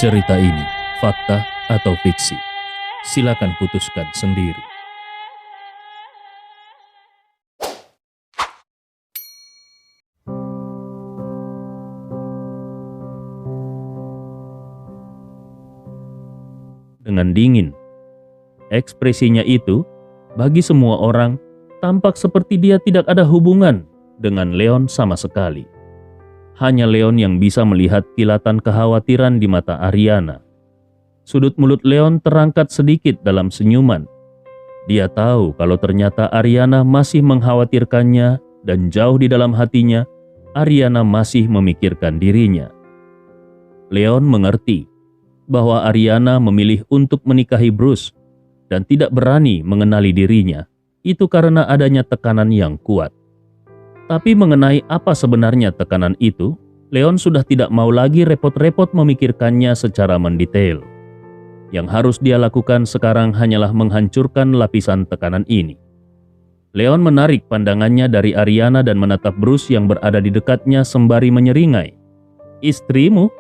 Cerita ini fakta atau fiksi? Silakan putuskan sendiri. Dengan dingin, ekspresinya itu bagi semua orang tampak seperti dia tidak ada hubungan dengan Leon sama sekali. Hanya Leon yang bisa melihat kilatan kekhawatiran di mata Ariana. Sudut mulut Leon terangkat sedikit dalam senyuman. Dia tahu kalau ternyata Ariana masih mengkhawatirkannya dan jauh di dalam hatinya, Ariana masih memikirkan dirinya. Leon mengerti bahwa Ariana memilih untuk menikahi Bruce dan tidak berani mengenali dirinya. Itu karena adanya tekanan yang kuat. Tapi mengenai apa sebenarnya tekanan itu, Leon sudah tidak mau lagi repot-repot memikirkannya secara mendetail. Yang harus dia lakukan sekarang hanyalah menghancurkan lapisan tekanan ini. Leon menarik pandangannya dari Ariana dan menatap Bruce yang berada di dekatnya sembari menyeringai. "Istrimu?"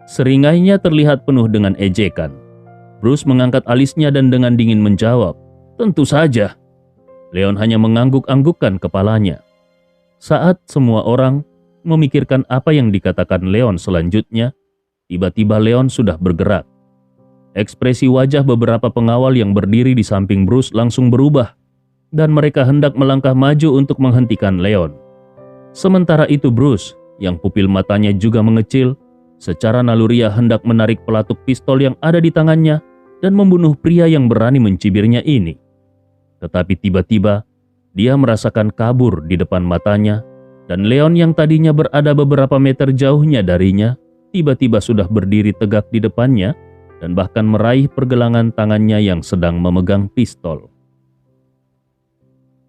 Seringainya terlihat penuh dengan ejekan. Bruce mengangkat alisnya dan dengan dingin menjawab, "Tentu saja." Leon hanya mengangguk-anggukkan kepalanya. Saat semua orang memikirkan apa yang dikatakan Leon selanjutnya, tiba-tiba Leon sudah bergerak. Ekspresi wajah beberapa pengawal yang berdiri di samping Bruce langsung berubah, dan mereka hendak melangkah maju untuk menghentikan Leon. Sementara itu Bruce, yang pupil matanya juga mengecil, secara naluriah hendak menarik pelatuk pistol yang ada di tangannya dan membunuh pria yang berani mencibirnya ini. Tetapi tiba-tiba, dia merasakan kabur di depan matanya, dan Leon yang tadinya berada beberapa meter jauhnya darinya, tiba-tiba sudah berdiri tegak di depannya, dan bahkan meraih pergelangan tangannya yang sedang memegang pistol.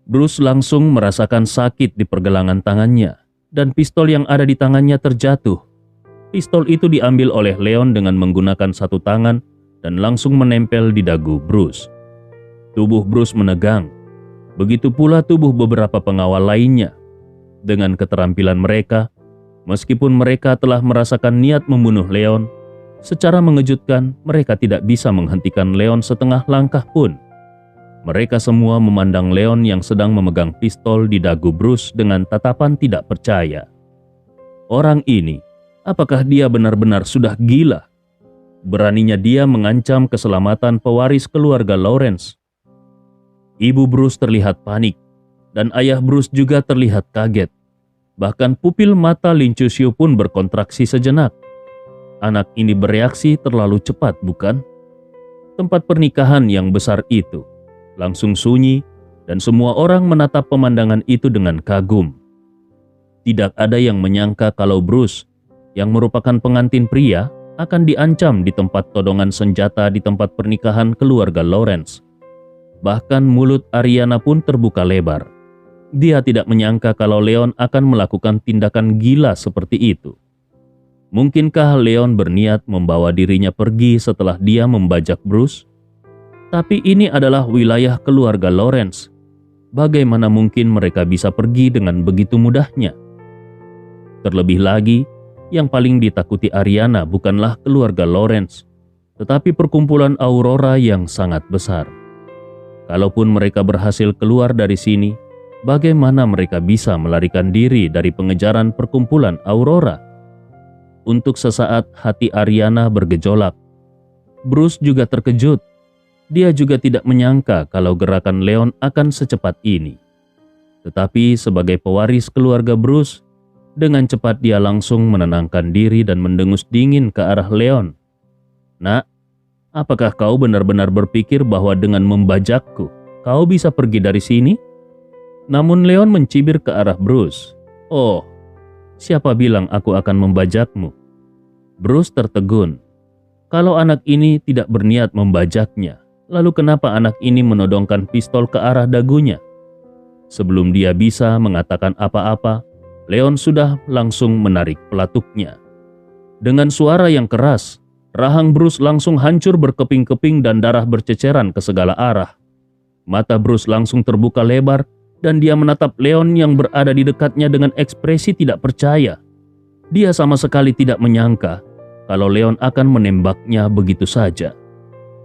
Bruce langsung merasakan sakit di pergelangan tangannya, dan pistol yang ada di tangannya terjatuh. Pistol itu diambil oleh Leon dengan menggunakan satu tangan, dan langsung menempel di dagu Bruce. Tubuh Bruce menegang, begitu pula tubuh beberapa pengawal lainnya. Dengan keterampilan mereka, meskipun mereka telah merasakan niat membunuh Leon, secara mengejutkan mereka tidak bisa menghentikan Leon setengah langkah pun. Mereka semua memandang Leon yang sedang memegang pistol di dagu Bruce dengan tatapan tidak percaya. Orang ini, apakah dia benar-benar sudah gila? Beraninya dia mengancam keselamatan pewaris keluarga Lawrence. Ibu Bruce terlihat panik, dan ayah Bruce juga terlihat kaget. Bahkan pupil mata Lin Chusyu pun berkontraksi sejenak. Anak ini bereaksi terlalu cepat, bukan? Tempat pernikahan yang besar itu langsung sunyi, dan semua orang menatap pemandangan itu dengan kagum. Tidak ada yang menyangka kalau Bruce, yang merupakan pengantin pria, akan diancam di tempat todongan senjata di tempat pernikahan keluarga Lawrence. Bahkan mulut Ariana pun terbuka lebar. Dia tidak menyangka kalau Leon akan melakukan tindakan gila seperti itu. Mungkinkah Leon berniat membawa dirinya pergi setelah dia membajak Bruce? Tapi ini adalah wilayah keluarga Lawrence. Bagaimana mungkin mereka bisa pergi dengan begitu mudahnya? Terlebih lagi, yang paling ditakuti Ariana bukanlah keluarga Lawrence, tetapi perkumpulan Aurora yang sangat besar. Kalaupun mereka berhasil keluar dari sini, bagaimana mereka bisa melarikan diri dari pengejaran perkumpulan Aurora? Untuk sesaat hati Ariana bergejolak. Bruce juga terkejut. Dia juga tidak menyangka kalau gerakan Leon akan secepat ini. Tetapi sebagai pewaris keluarga Bruce, dengan cepat dia langsung menenangkan diri dan mendengus dingin ke arah Leon. "Nak, apakah kau benar-benar berpikir bahwa dengan membajakku, kau bisa pergi dari sini?" Namun Leon mencibir ke arah Bruce. "Oh, siapa bilang aku akan membajakmu?" Bruce tertegun. Kalau anak ini tidak berniat membajaknya, lalu kenapa anak ini menodongkan pistol ke arah dagunya? Sebelum dia bisa mengatakan apa-apa, Leon sudah langsung menarik pelatuknya. Dengan suara yang keras, rahang Bruce langsung hancur berkeping-keping dan darah berceceran ke segala arah. Mata Bruce langsung terbuka lebar dan dia menatap Leon yang berada di dekatnya dengan ekspresi tidak percaya. Dia sama sekali tidak menyangka kalau Leon akan menembaknya begitu saja.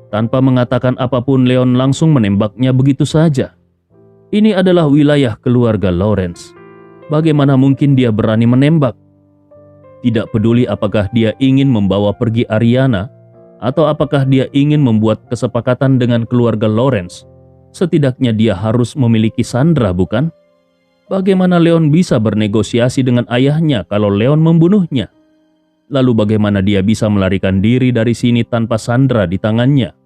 Tanpa mengatakan apapun, Leon langsung menembaknya begitu saja. Ini adalah wilayah keluarga Lawrence. Bagaimana mungkin dia berani menembak? Tidak peduli apakah dia ingin membawa pergi Ariana atau apakah dia ingin membuat kesepakatan dengan keluarga Lawrence. Setidaknya dia harus memiliki Sandra, bukan? Bagaimana Leon bisa bernegosiasi dengan ayahnya kalau Leon membunuhnya? Lalu bagaimana dia bisa melarikan diri dari sini tanpa Sandra di tangannya?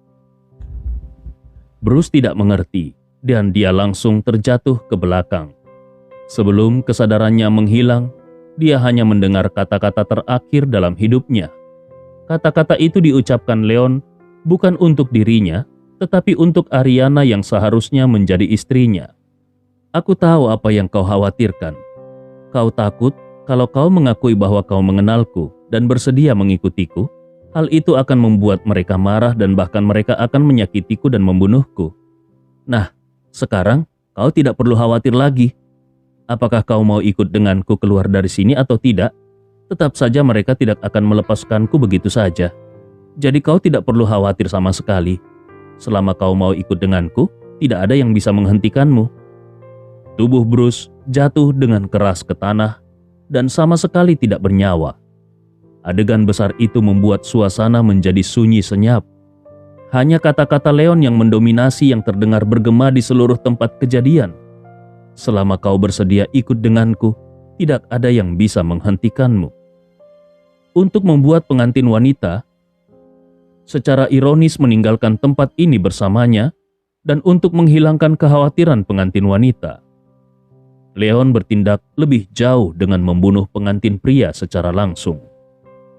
Bruce tidak mengerti dan dia langsung terjatuh ke belakang. Sebelum kesadarannya menghilang, dia hanya mendengar kata-kata terakhir dalam hidupnya. Kata-kata itu diucapkan Leon bukan untuk dirinya, tetapi untuk Ariana yang seharusnya menjadi istrinya. Aku tahu apa yang kau khawatirkan. Kau takut kalau kau mengakui bahwa kau mengenalku dan bersedia mengikutiku, hal itu akan membuat mereka marah dan bahkan mereka akan menyakitiku dan membunuhku. Nah, sekarang kau tidak perlu khawatir lagi. Apakah kau mau ikut denganku keluar dari sini atau tidak? Tetap saja mereka tidak akan melepaskanku begitu saja. Jadi kau tidak perlu khawatir sama sekali. Selama kau mau ikut denganku, tidak ada yang bisa menghentikanmu. Tubuh Bruce jatuh dengan keras ke tanah dan sama sekali tidak bernyawa. Adegan besar itu membuat suasana menjadi sunyi senyap. Hanya kata-kata Leon yang mendominasi yang terdengar bergema di seluruh tempat kejadian. Selama kau bersedia ikut denganku, tidak ada yang bisa menghentikanmu. Untuk membuat pengantin wanita secara ironis meninggalkan tempat ini bersamanya dan untuk menghilangkan kekhawatiran pengantin wanita, Leon bertindak lebih jauh dengan membunuh pengantin pria secara langsung.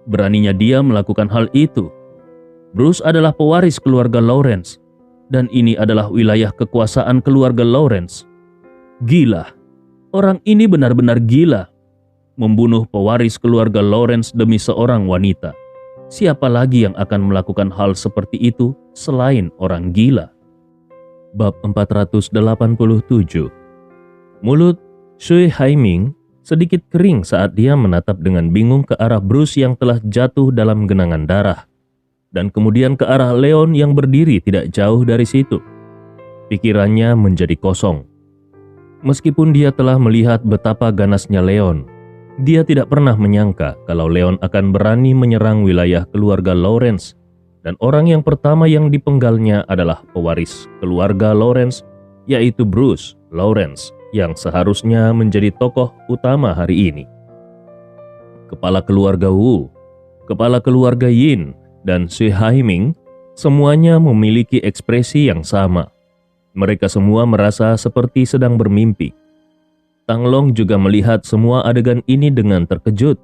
Beraninya dia melakukan hal itu. Bruce adalah pewaris keluarga Lawrence, dan ini adalah wilayah kekuasaan keluarga Lawrence. Gila, orang ini benar-benar gila. Membunuh pewaris keluarga Lawrence demi seorang wanita. Siapa lagi yang akan melakukan hal seperti itu selain orang gila? Bab 487. Mulut Sui Haiming sedikit kering saat dia menatap dengan bingung ke arah Bruce yang telah jatuh dalam genangan darah, dan kemudian ke arah Leon yang berdiri tidak jauh dari situ. Pikirannya menjadi kosong. Meskipun dia telah melihat betapa ganasnya Leon, dia tidak pernah menyangka kalau Leon akan berani menyerang wilayah keluarga Lawrence, dan orang yang pertama yang dipenggalnya adalah pewaris keluarga Lawrence, yaitu Bruce Lawrence, yang seharusnya menjadi tokoh utama hari ini. Kepala keluarga Wu, kepala keluarga Yin, dan Sui Haiming semuanya memiliki ekspresi yang sama. Mereka semua merasa seperti sedang bermimpi. Tang Long juga melihat semua adegan ini dengan terkejut.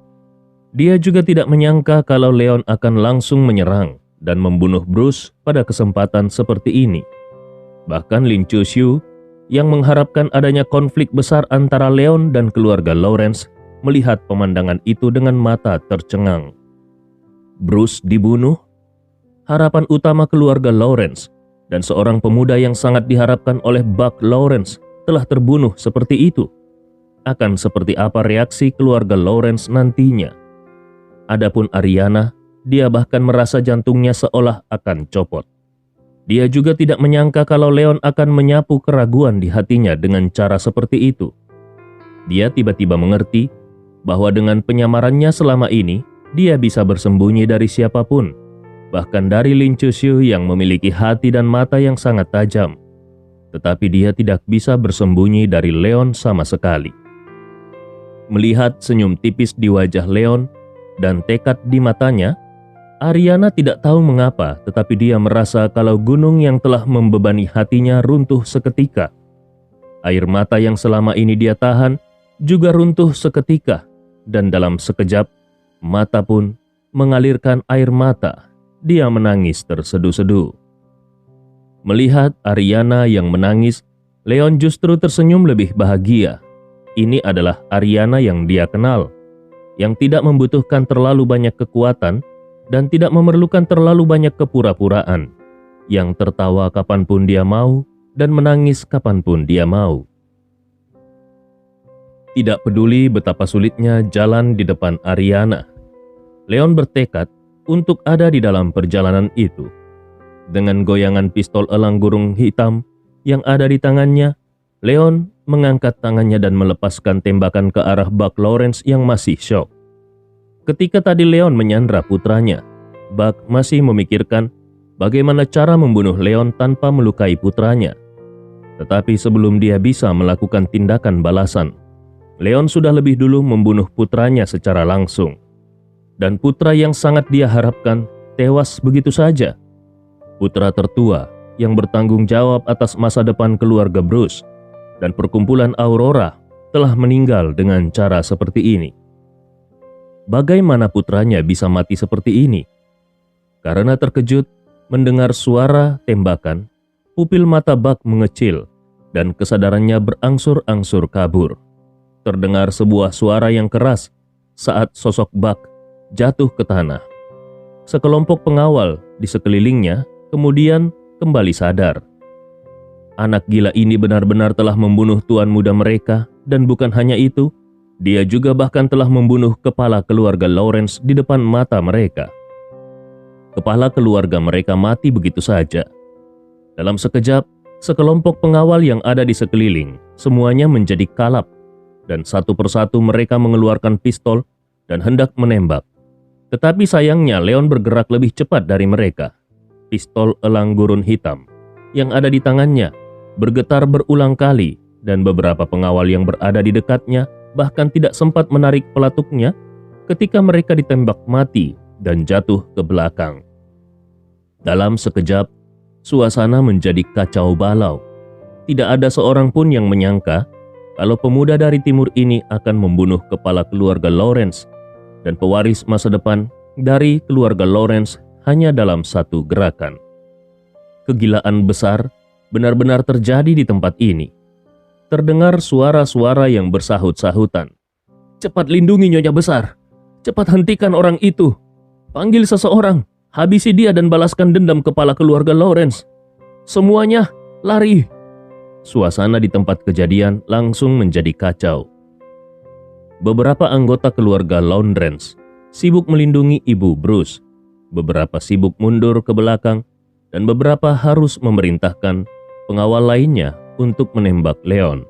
Dia juga tidak menyangka kalau Leon akan langsung menyerang dan membunuh Bruce pada kesempatan seperti ini. Bahkan Lin Chuxiu yang mengharapkan adanya konflik besar antara Leon dan keluarga Lawrence melihat pemandangan itu dengan mata tercengang. Bruce dibunuh? Harapan utama keluarga Lawrence dan seorang pemuda yang sangat diharapkan oleh Buck Lawrence telah terbunuh seperti itu. Akan seperti apa reaksi keluarga Lawrence nantinya? Adapun Ariana, dia bahkan merasa jantungnya seolah akan copot. Dia juga tidak menyangka kalau Leon akan menyapu keraguan di hatinya dengan cara seperti itu. Dia tiba-tiba mengerti bahwa dengan penyamarannya selama ini, dia bisa bersembunyi dari siapapun, bahkan dari Lin Chuxiu yang memiliki hati dan mata yang sangat tajam. Tetapi dia tidak bisa bersembunyi dari Leon sama sekali. Melihat senyum tipis di wajah Leon dan tekad di matanya, Ariana tidak tahu mengapa, tetapi dia merasa kalau gunung yang telah membebani hatinya runtuh seketika. Air mata yang selama ini dia tahan juga runtuh seketika, dan dalam sekejap, mata pun mengalirkan air mata. Dia menangis terseduh-seduh. Melihat Ariana yang menangis, Leon justru tersenyum lebih bahagia. Ini adalah Ariana yang dia kenal, yang tidak membutuhkan terlalu banyak kekuatan, dan tidak memerlukan terlalu banyak kepura-puraan, yang tertawa kapanpun dia mau dan menangis kapanpun dia mau. Tidak peduli betapa sulitnya jalan di depan Ariana, Leon bertekad untuk ada di dalam perjalanan itu. Dengan goyangan pistol elang gurun hitam yang ada di tangannya, Leon mengangkat tangannya dan melepaskan tembakan ke arah Buck Lawrence yang masih syok. Ketika tadi Leon menyandra putranya, Buck masih memikirkan bagaimana cara membunuh Leon tanpa melukai putranya. Tetapi sebelum dia bisa melakukan tindakan balasan, Leon sudah lebih dulu membunuh putranya secara langsung. Dan putra yang sangat dia harapkan tewas begitu saja. Putra tertua yang bertanggung jawab atas masa depan keluarga Bruce dan perkumpulan Aurora telah meninggal dengan cara seperti ini. Bagaimana putranya bisa mati seperti ini? Karena terkejut mendengar suara tembakan, pupil mata Buck mengecil dan kesadarannya berangsur-angsur kabur. Terdengar sebuah suara yang keras saat sosok Buck jatuh ke tanah. Sekelompok pengawal di sekelilingnya kemudian kembali sadar. Anak gila ini benar-benar telah membunuh tuan muda mereka, dan bukan hanya itu, dia juga bahkan telah membunuh kepala keluarga Lawrence di depan mata mereka. Kepala keluarga mereka mati begitu saja. Dalam sekejap, sekelompok pengawal yang ada di sekeliling semuanya menjadi kalap, dan satu persatu mereka mengeluarkan pistol dan hendak menembak. Tetapi sayangnya Leon bergerak lebih cepat dari mereka. Pistol elang gurun hitam yang ada di tangannya bergetar berulang kali, dan beberapa pengawal yang berada di dekatnya bahkan tidak sempat menarik pelatuknya ketika mereka ditembak mati dan jatuh ke belakang. Dalam sekejap, suasana menjadi kacau balau. Tidak ada seorang pun yang menyangka kalau pemuda dari timur ini akan membunuh kepala keluarga Lawrence dan pewaris masa depan dari keluarga Lawrence hanya dalam satu gerakan. Kegilaan besar benar-benar terjadi di tempat ini. Terdengar suara-suara yang bersahut-sahutan. "Cepat lindungi Nyonya Besar! Cepat hentikan orang itu! Panggil seseorang! Habisi dia dan balaskan dendam kepala keluarga Lawrence! Semuanya, lari!" Suasana di tempat kejadian langsung menjadi kacau. Beberapa anggota keluarga Lawrence sibuk melindungi ibu Bruce. Beberapa sibuk mundur ke belakang, dan beberapa harus memerintahkan pengawal lainnya untuk menembak Leon.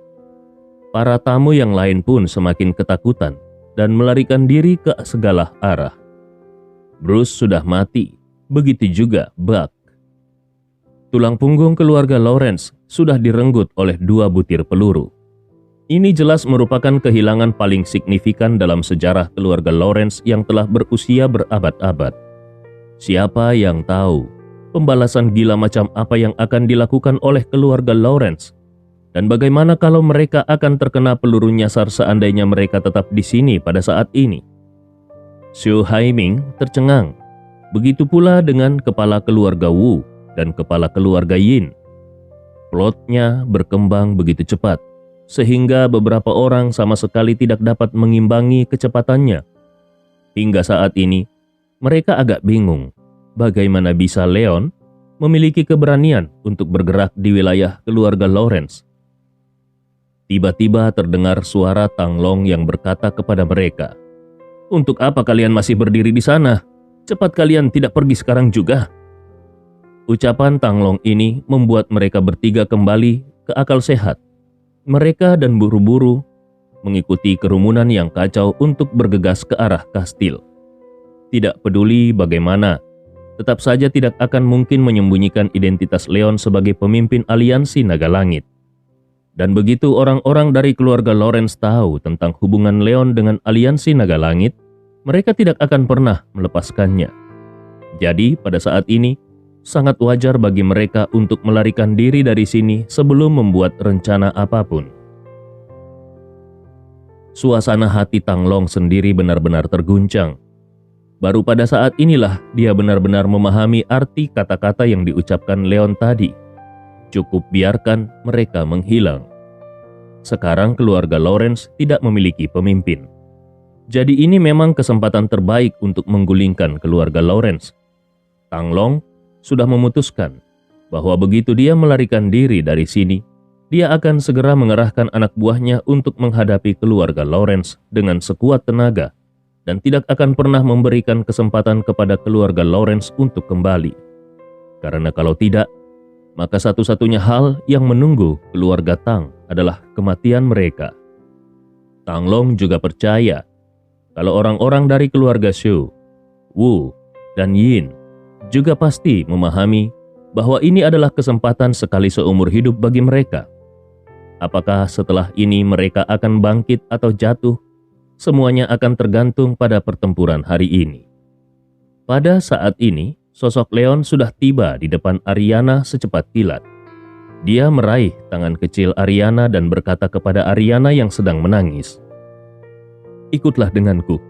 Para tamu yang lain pun semakin ketakutan dan melarikan diri ke segala arah. Bruce sudah mati, begitu juga Buck. Tulang punggung keluarga Lawrence sudah direnggut oleh 2 butir peluru. Ini jelas merupakan kehilangan paling signifikan dalam sejarah keluarga Lawrence yang telah berusia berabad-abad. Siapa yang tahu pembalasan gila macam apa yang akan dilakukan oleh keluarga Lawrence? Dan bagaimana kalau mereka akan terkena peluru nyasar seandainya mereka tetap di sini pada saat ini? Xu Haiming tercengang. Begitu pula dengan kepala keluarga Wu dan kepala keluarga Yin. Plotnya berkembang begitu cepat, sehingga beberapa orang sama sekali tidak dapat mengimbangi kecepatannya. Hingga saat ini, mereka agak bingung bagaimana bisa Leon memiliki keberanian untuk bergerak di wilayah keluarga Lawrence. Tiba-tiba terdengar suara Tang Long yang berkata kepada mereka, "Untuk apa kalian masih berdiri di sana? Cepat kalian tidak pergi sekarang juga." Ucapan Tang Long ini membuat mereka bertiga kembali ke akal sehat. Mereka dan buru-buru mengikuti kerumunan yang kacau untuk bergegas ke arah kastil. Tidak peduli bagaimana, tetap saja tidak akan mungkin menyembunyikan identitas Leon sebagai pemimpin aliansi Naga Langit. Dan begitu orang-orang dari keluarga Lawrence tahu tentang hubungan Leon dengan aliansi Naga Langit, mereka tidak akan pernah melepaskannya. Jadi pada saat ini, sangat wajar bagi mereka untuk melarikan diri dari sini sebelum membuat rencana apapun. Suasana hati Tang Long sendiri benar-benar terguncang. Baru pada saat inilah dia benar-benar memahami arti kata-kata yang diucapkan Leon tadi. Cukup biarkan mereka menghilang. Sekarang keluarga Lawrence tidak memiliki pemimpin. Jadi ini memang kesempatan terbaik untuk menggulingkan keluarga Lawrence. Tang Long sudah memutuskan bahwa begitu dia melarikan diri dari sini, dia akan segera mengerahkan anak buahnya untuk menghadapi keluarga Lawrence dengan sekuat tenaga dan tidak akan pernah memberikan kesempatan kepada keluarga Lawrence untuk kembali. Karena kalau tidak, maka satu-satunya hal yang menunggu keluarga Tang adalah kematian mereka. Tang Long juga percaya kalau orang-orang dari keluarga Xu, Wu, dan Yin juga pasti memahami bahwa ini adalah kesempatan sekali seumur hidup bagi mereka. Apakah setelah ini mereka akan bangkit atau jatuh? Semuanya akan tergantung pada pertempuran hari ini. Pada saat ini, sosok Leon sudah tiba di depan Ariana secepat kilat. Dia meraih tangan kecil Ariana dan berkata kepada Ariana yang sedang menangis, "Ikutlah denganku."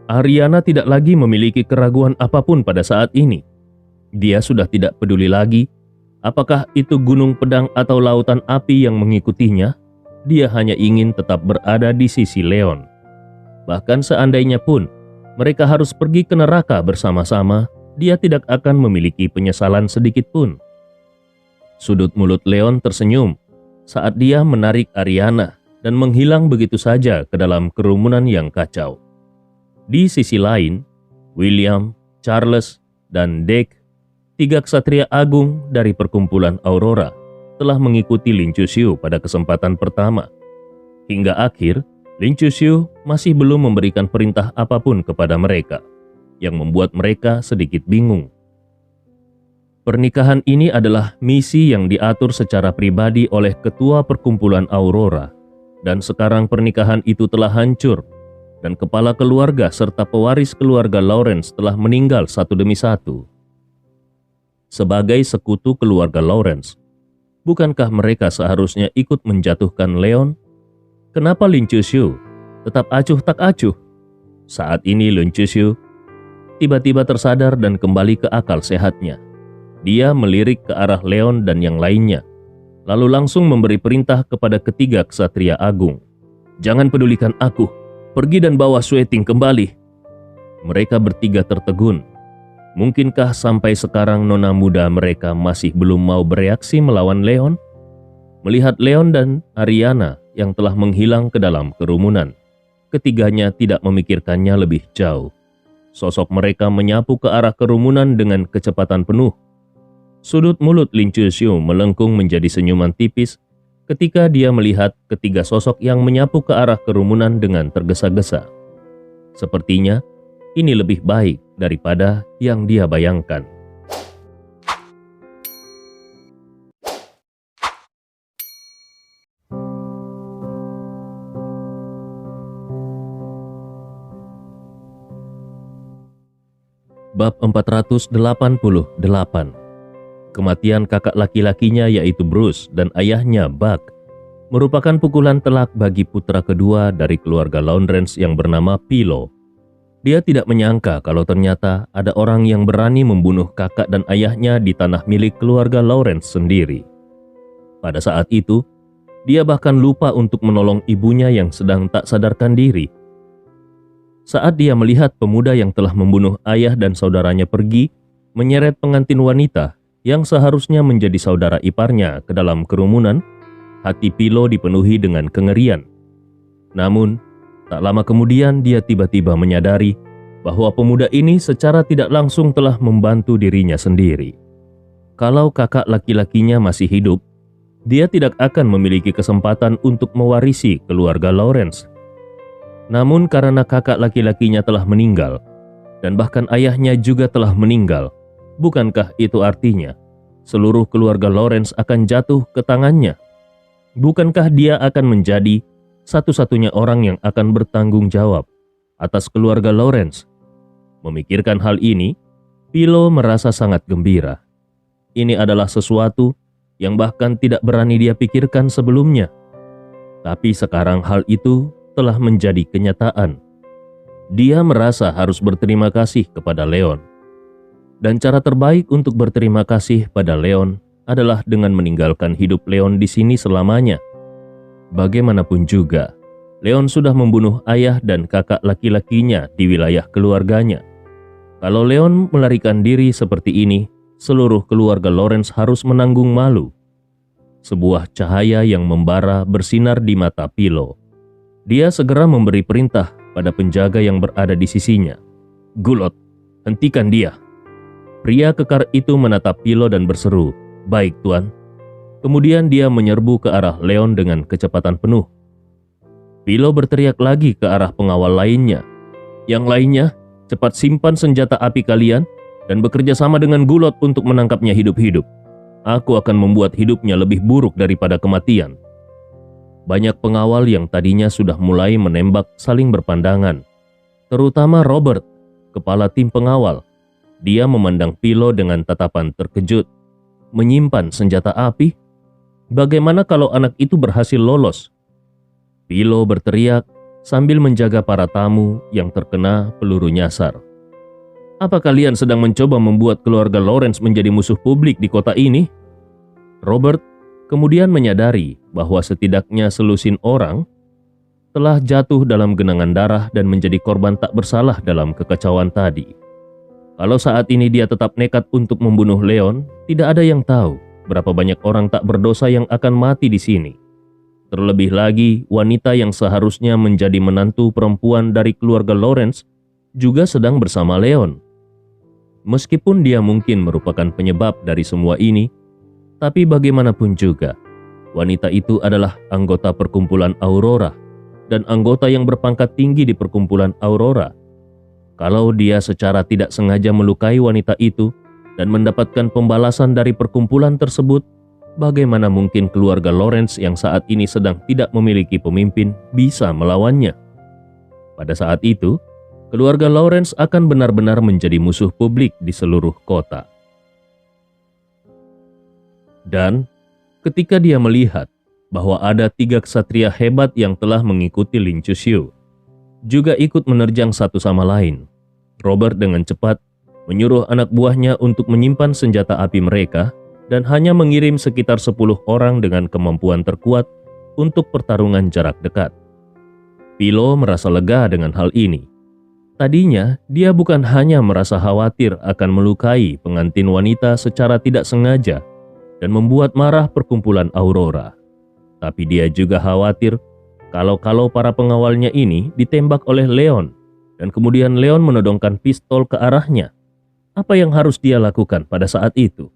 Ariana tidak lagi memiliki keraguan apapun pada saat ini. Dia sudah tidak peduli lagi apakah itu gunung pedang atau lautan api yang mengikutinya. Dia hanya ingin tetap berada di sisi Leon. Bahkan seandainya pun mereka harus pergi ke neraka bersama-sama, dia tidak akan memiliki penyesalan sedikit pun. Sudut mulut Leon tersenyum saat dia menarik Ariana dan menghilang begitu saja ke dalam kerumunan yang kacau. Di sisi lain, William, Charles, dan Deke, 3 ksatria agung dari perkumpulan Aurora, telah mengikuti Lin Chuxiu pada kesempatan pertama. Hingga akhir, Lin Chuxiu masih belum memberikan perintah apapun kepada mereka, yang membuat mereka sedikit bingung. Pernikahan ini adalah misi yang diatur secara pribadi oleh ketua perkumpulan Aurora, dan sekarang pernikahan itu telah hancur, dan kepala keluarga serta pewaris keluarga Lawrence telah meninggal satu demi satu. Sebagai sekutu keluarga Lawrence, bukankah mereka seharusnya ikut menjatuhkan Leon? Kenapa Lin Chuxiu tetap acuh tak acuh? Saat ini Lin Chuxiu tiba-tiba tersadar dan kembali ke akal sehatnya. Dia melirik ke arah Leon dan yang lainnya, lalu langsung memberi perintah kepada ketiga ksatria agung. "Jangan pedulikan aku, pergi dan bawa Sweting kembali." Mereka bertiga tertegun. Mungkinkah sampai sekarang nona muda mereka masih belum mau bereaksi melawan Leon? Melihat Leon dan Ariana yang telah menghilang ke dalam kerumunan, ketiganya tidak memikirkannya lebih jauh. Sosok mereka menyapu ke arah kerumunan dengan kecepatan penuh. Sudut mulut Lin Chuxiu melengkung menjadi senyuman tipis ketika dia melihat ketiga sosok yang menyapu ke arah kerumunan dengan tergesa-gesa. Sepertinya ini lebih baik daripada yang dia bayangkan. Bab 488. Kematian kakak laki-lakinya yaitu Bruce dan ayahnya Buck merupakan pukulan telak bagi putra kedua dari keluarga Lawrence yang bernama Philo. Dia tidak menyangka kalau ternyata ada orang yang berani membunuh kakak dan ayahnya di tanah milik keluarga Lawrence sendiri. Pada saat itu, dia bahkan lupa untuk menolong ibunya yang sedang tak sadarkan diri. Saat dia melihat pemuda yang telah membunuh ayah dan saudaranya pergi, menyeret pengantin wanita yang seharusnya menjadi saudara iparnya ke dalam kerumunan, hati Philo dipenuhi dengan kengerian. Namun, tak lama kemudian dia tiba-tiba menyadari bahwa pemuda ini secara tidak langsung telah membantu dirinya sendiri. Kalau kakak laki-lakinya masih hidup, dia tidak akan memiliki kesempatan untuk mewarisi keluarga Lawrence. Namun karena kakak laki-lakinya telah meninggal, dan bahkan ayahnya juga telah meninggal, bukankah itu artinya seluruh keluarga Lawrence akan jatuh ke tangannya? Bukankah dia akan menjadi satu-satunya orang yang akan bertanggung jawab atas keluarga Lawrence? Memikirkan hal ini, Philo merasa sangat gembira. Ini adalah sesuatu yang bahkan tidak berani dia pikirkan sebelumnya. Tapi sekarang hal itu telah menjadi kenyataan. Dia merasa harus berterima kasih kepada Leon. Dan cara terbaik untuk berterima kasih pada Leon adalah dengan meninggalkan hidup Leon di sini selamanya. Bagaimanapun juga, Leon sudah membunuh ayah dan kakak laki-lakinya di wilayah keluarganya. Kalau Leon melarikan diri seperti ini, seluruh keluarga Lawrence harus menanggung malu. Sebuah cahaya yang membara bersinar di mata Philo. Dia segera memberi perintah pada penjaga yang berada di sisinya. "Gulot, hentikan dia." Pria kekar itu menatap Pilo dan berseru, "Baik, Tuan." Kemudian dia menyerbu ke arah Leon dengan kecepatan penuh. Pilo berteriak lagi ke arah pengawal lainnya. "Yang lainnya, cepat simpan senjata api kalian dan bekerja sama dengan Gulot untuk menangkapnya hidup-hidup. Aku akan membuat hidupnya lebih buruk daripada kematian." Banyak pengawal yang tadinya sudah mulai menembak saling berpandangan. Terutama Robert, kepala tim pengawal. Dia memandang Pilo dengan tatapan terkejut. Menyimpan senjata api? Bagaimana kalau anak itu berhasil lolos? Pilo berteriak sambil menjaga para tamu yang terkena peluru nyasar. "Apa kalian sedang mencoba membuat keluarga Lawrence menjadi musuh publik di kota ini?" Robert kemudian menyadari bahwa setidaknya selusin orang telah jatuh dalam genangan darah dan menjadi korban tak bersalah dalam kekacauan tadi. Kalau saat ini dia tetap nekat untuk membunuh Leon, tidak ada yang tahu berapa banyak orang tak berdosa yang akan mati di sini. Terlebih lagi, wanita yang seharusnya menjadi menantu perempuan dari keluarga Lawrence juga sedang bersama Leon. Meskipun dia mungkin merupakan penyebab dari semua ini, tapi bagaimanapun juga, wanita itu adalah anggota perkumpulan Aurora dan anggota yang berpangkat tinggi di perkumpulan Aurora. Kalau dia secara tidak sengaja melukai wanita itu dan mendapatkan pembalasan dari perkumpulan tersebut, bagaimana mungkin keluarga Lawrence yang saat ini sedang tidak memiliki pemimpin bisa melawannya? Pada saat itu, keluarga Lawrence akan benar-benar menjadi musuh publik di seluruh kota. Dan ketika dia melihat bahwa ada 3 ksatria hebat yang telah mengikuti Lin Chuxiu, juga ikut menerjang satu sama lain, Robert dengan cepat menyuruh anak buahnya untuk menyimpan senjata api mereka dan hanya mengirim sekitar 10 orang dengan kemampuan terkuat untuk pertarungan jarak dekat. Pilo merasa lega dengan hal ini. Tadinya, dia bukan hanya merasa khawatir akan melukai pengantin wanita secara tidak sengaja dan membuat marah perkumpulan Aurora. Tapi dia juga khawatir kalau para pengawalnya ini ditembak oleh Leon dan kemudian Leon menodongkan pistol ke arahnya. Apa yang harus dia lakukan pada saat itu?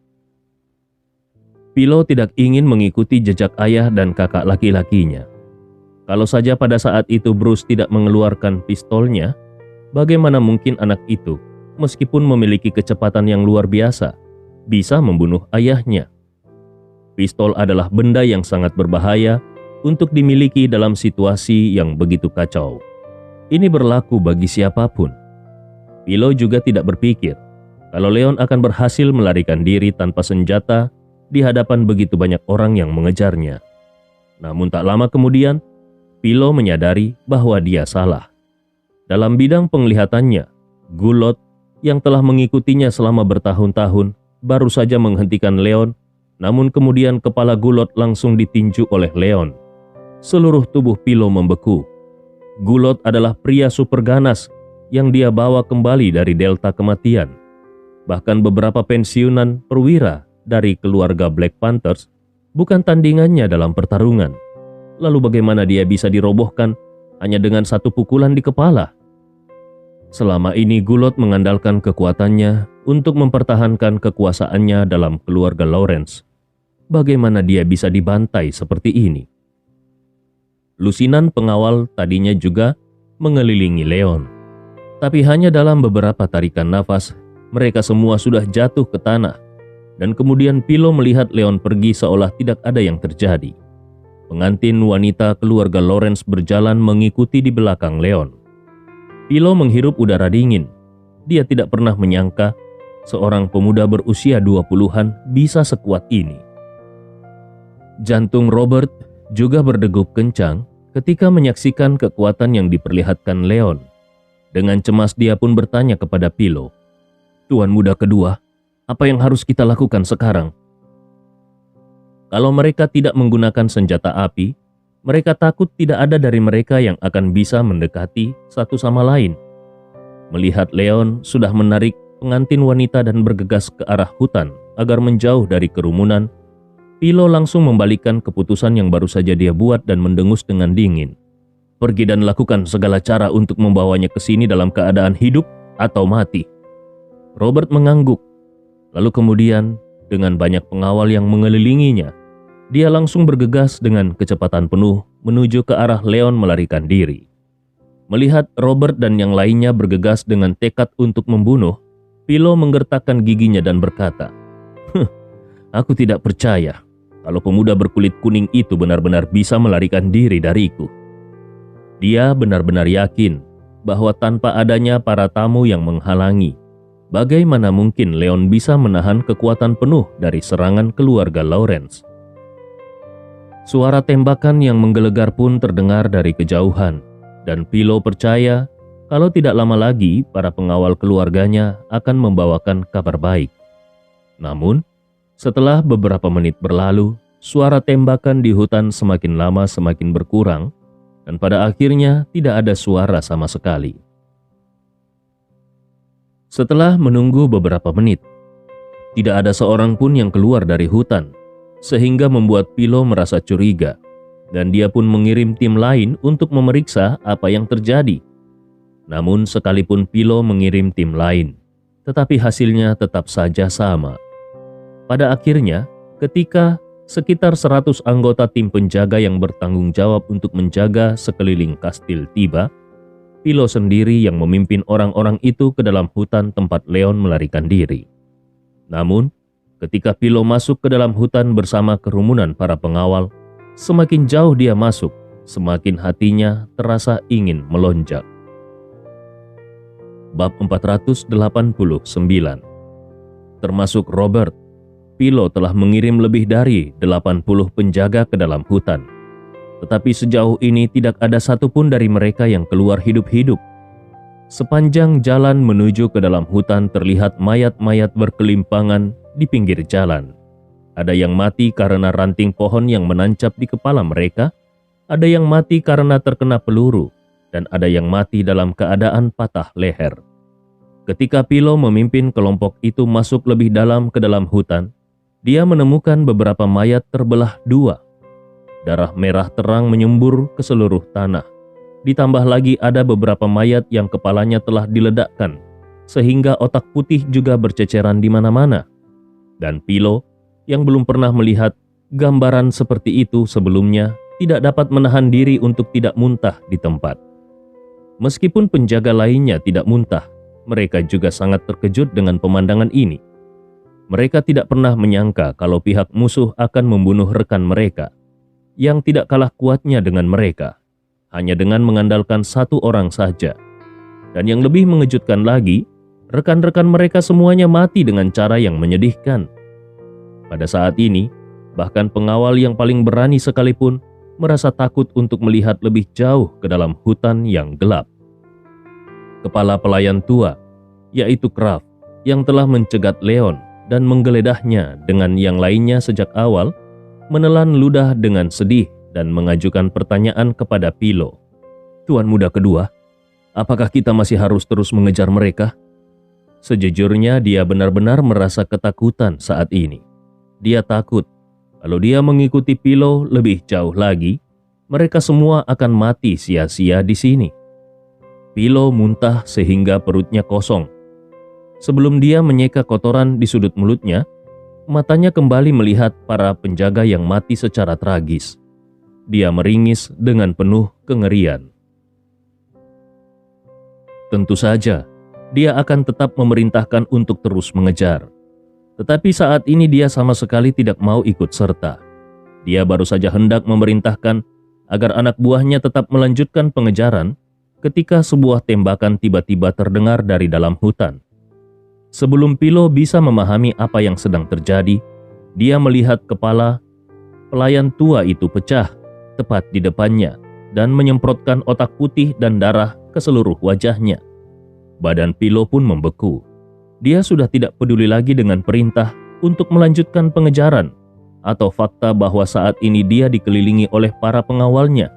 Pilo tidak ingin mengikuti jejak ayah dan kakak laki-lakinya. Kalau saja pada saat itu Bruce tidak mengeluarkan pistolnya, bagaimana mungkin anak itu, meskipun memiliki kecepatan yang luar biasa, bisa membunuh ayahnya? Pistol adalah benda yang sangat berbahaya untuk dimiliki dalam situasi yang begitu kacau. Ini berlaku bagi siapapun. Pilo juga tidak berpikir kalau Leon akan berhasil melarikan diri tanpa senjata di hadapan begitu banyak orang yang mengejarnya. Namun tak lama kemudian, Pilo menyadari bahwa dia salah. Dalam bidang penglihatannya, Gulot yang telah mengikutinya selama bertahun-tahun baru saja menghentikan Leon. Namun kemudian kepala Gulot langsung ditinju oleh Leon. Seluruh tubuh Pilo membeku. Gulot adalah pria super ganas yang dia bawa kembali dari delta kematian. Bahkan beberapa pensiunan perwira dari keluarga Black Panthers bukan tandingannya dalam pertarungan. Lalu bagaimana dia bisa dirobohkan hanya dengan satu pukulan di kepala? Selama ini Gulot mengandalkan kekuatannya untuk mempertahankan kekuasaannya dalam keluarga Lawrence. Bagaimana dia bisa dibantai seperti ini? Lusinan pengawal tadinya juga mengelilingi Leon. Tapi hanya dalam beberapa tarikan nafas, mereka semua sudah jatuh ke tanah. Dan kemudian Pilo melihat Leon pergi seolah tidak ada yang terjadi. Pengantin wanita keluarga Lawrence berjalan mengikuti di belakang Leon. Pilo menghirup udara dingin. Dia tidak pernah menyangka seorang pemuda berusia 20-an bisa sekuat ini. Jantung Robert juga berdegup kencang ketika menyaksikan kekuatan yang diperlihatkan Leon. Dengan cemas dia pun bertanya kepada Pilo, "Tuan muda kedua, apa yang harus kita lakukan sekarang?" Kalau mereka tidak menggunakan senjata api, mereka takut tidak ada dari mereka yang akan bisa mendekati satu sama lain. Melihat Leon sudah menarik pengantin wanita dan bergegas ke arah hutan agar menjauh dari kerumunan, Pilo langsung membalikkan keputusan yang baru saja dia buat dan mendengus dengan dingin. pergi dan lakukan segala cara untuk membawanya ke sini dalam keadaan hidup atau mati." Robert mengangguk. Lalu kemudian, dengan banyak pengawal yang mengelilinginya, dia langsung bergegas dengan kecepatan penuh menuju ke arah Leon melarikan diri. Melihat Robert dan yang lainnya bergegas dengan tekad untuk membunuh, Philo menggertakkan giginya dan berkata, "Aku tidak percaya kalau pemuda berkulit kuning itu benar-benar bisa melarikan diri dariku." Dia benar-benar yakin bahwa tanpa adanya para tamu yang menghalangi, bagaimana mungkin Leon bisa menahan kekuatan penuh dari serangan keluarga Lawrence. Suara tembakan yang menggelegar pun terdengar dari kejauhan, dan Philo percaya kalau tidak lama lagi para pengawal keluarganya akan membawakan kabar baik. Namun, setelah beberapa menit berlalu, suara tembakan di hutan semakin lama semakin berkurang, dan pada akhirnya tidak ada suara sama sekali. Setelah menunggu beberapa menit, tidak ada seorang pun yang keluar dari hutan, sehingga membuat Philo merasa curiga, dan dia pun mengirim tim lain untuk memeriksa apa yang terjadi. Namun sekalipun Philo mengirim tim lain, tetapi hasilnya tetap saja sama. Pada akhirnya, ketika sekitar 100 anggota tim penjaga yang bertanggung jawab untuk menjaga sekeliling kastil tiba, Philo sendiri yang memimpin orang-orang itu ke dalam hutan tempat Leon melarikan diri. Namun, ketika Philo masuk ke dalam hutan bersama kerumunan para pengawal, semakin jauh dia masuk, semakin hatinya terasa ingin melonjak. Bab 489. Termasuk Robert, Philo telah mengirim lebih dari 80 penjaga ke dalam hutan. Tetapi sejauh ini tidak ada satupun dari mereka yang keluar hidup-hidup. Sepanjang jalan menuju ke dalam hutan terlihat mayat-mayat berkelimpangan di pinggir jalan. Ada yang mati karena ranting pohon yang menancap di kepala mereka, ada yang mati karena terkena peluru, dan ada yang mati dalam keadaan patah leher. Ketika Philo memimpin kelompok itu masuk lebih dalam ke dalam hutan, dia menemukan beberapa mayat terbelah dua. Darah merah terang menyembur ke seluruh tanah. Ditambah lagi ada beberapa mayat yang kepalanya telah diledakkan, sehingga otak putih juga berceceran di mana-mana. Dan Philo, yang belum pernah melihat gambaran seperti itu sebelumnya, tidak dapat menahan diri untuk tidak muntah di tempat. Meskipun penjaga lainnya tidak muntah, mereka juga sangat terkejut dengan pemandangan ini. Mereka tidak pernah menyangka kalau pihak musuh akan membunuh rekan mereka, yang tidak kalah kuatnya dengan mereka, hanya dengan mengandalkan satu orang saja. Dan yang lebih mengejutkan lagi, rekan-rekan mereka semuanya mati dengan cara yang menyedihkan. Pada saat ini, bahkan pengawal yang paling berani sekalipun merasa takut untuk melihat lebih jauh ke dalam hutan yang gelap. Kepala pelayan tua, yaitu Kraft, yang telah mencegat Leon dan menggeledahnya dengan yang lainnya sejak awal, menelan ludah dengan sedih dan mengajukan pertanyaan kepada Philo. "Tuan muda kedua, apakah kita masih harus terus mengejar mereka?" Sejujurnya dia benar-benar merasa ketakutan saat ini. Dia takut kalau dia mengikuti Philo lebih jauh lagi, mereka semua akan mati sia-sia di sini. Philo muntah sehingga perutnya kosong. Sebelum dia menyeka kotoran di sudut mulutnya, matanya kembali melihat para penjaga yang mati secara tragis. Dia meringis dengan penuh kengerian. Tentu saja, dia akan tetap memerintahkan untuk terus mengejar. Tetapi saat ini dia sama sekali tidak mau ikut serta. Dia baru saja hendak memerintahkan agar anak buahnya tetap melanjutkan pengejaran ketika sebuah tembakan tiba-tiba terdengar dari dalam hutan. Sebelum Philo bisa memahami apa yang sedang terjadi, dia melihat kepala pelayan tua itu pecah tepat di depannya dan menyemprotkan otak putih dan darah ke seluruh wajahnya. Badan Philo pun membeku. Dia sudah tidak peduli lagi dengan perintah untuk melanjutkan pengejaran atau fakta bahwa saat ini dia dikelilingi oleh para pengawalnya.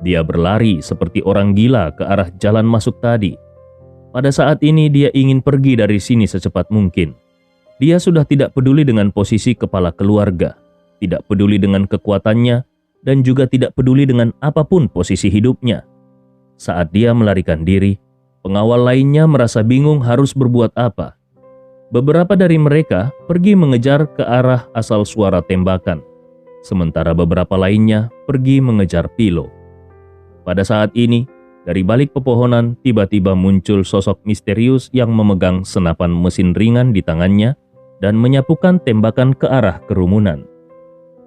Dia berlari seperti orang gila ke arah jalan masuk tadi. Pada saat ini dia ingin pergi dari sini secepat mungkin. Dia sudah tidak peduli dengan posisi kepala keluarga, tidak peduli dengan kekuatannya, dan juga tidak peduli dengan apapun posisi hidupnya. Saat dia melarikan diri, pengawal lainnya merasa bingung harus berbuat apa. Beberapa dari mereka pergi mengejar ke arah asal suara tembakan, sementara beberapa lainnya pergi mengejar Philo. Pada saat ini, dari balik pepohonan tiba-tiba muncul sosok misterius yang memegang senapan mesin ringan di tangannya dan menyapukan tembakan ke arah kerumunan.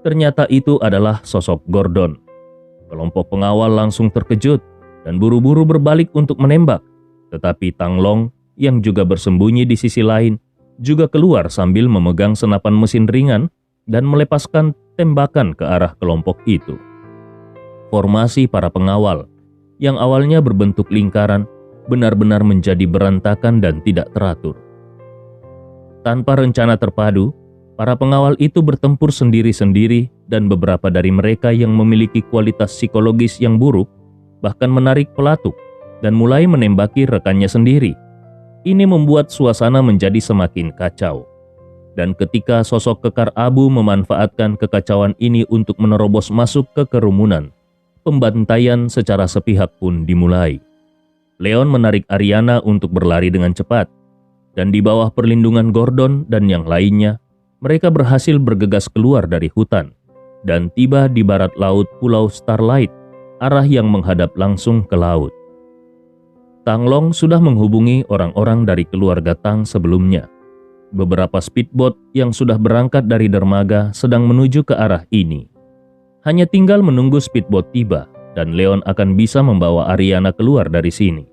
Ternyata itu adalah sosok Gordon. Kelompok pengawal langsung terkejut dan buru-buru berbalik untuk menembak, tetapi Tang Long yang juga bersembunyi di sisi lain juga keluar sambil memegang senapan mesin ringan dan melepaskan tembakan ke arah kelompok itu. Formasi para pengawal yang awalnya berbentuk lingkaran benar-benar menjadi berantakan dan tidak teratur. Tanpa rencana terpadu, para pengawal itu bertempur sendiri-sendiri dan beberapa dari mereka yang memiliki kualitas psikologis yang buruk bahkan menarik pelatuk dan mulai menembaki rekannya sendiri. Ini membuat suasana menjadi semakin kacau. Dan ketika sosok kekar abu memanfaatkan kekacauan ini untuk menerobos masuk ke kerumunan, pembantaian secara sepihak pun dimulai. Leon menarik Ariana untuk berlari dengan cepat, dan di bawah perlindungan Gordon dan yang lainnya, mereka berhasil bergegas keluar dari hutan dan tiba di barat laut Pulau Starlight, arah yang menghadap langsung ke laut. Tang Long sudah menghubungi orang-orang dari keluarga Tang sebelumnya. Beberapa speedboat yang sudah berangkat dari dermaga sedang menuju ke arah ini. Hanya tinggal menunggu speedboat tiba dan Leon akan bisa membawa Ariana keluar dari sini.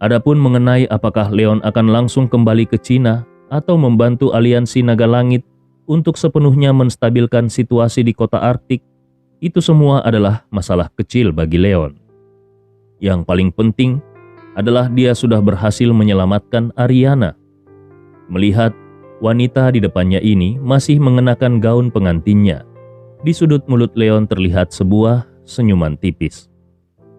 Adapun mengenai apakah Leon akan langsung kembali ke Cina atau membantu aliansi Naga Langit untuk sepenuhnya menstabilkan situasi di kota Arktik, itu semua adalah masalah kecil bagi Leon. Yang paling penting adalah dia sudah berhasil menyelamatkan Ariana. Melihat wanita di depannya ini masih mengenakan gaun pengantinnya, di sudut mulut Leon terlihat sebuah senyuman tipis.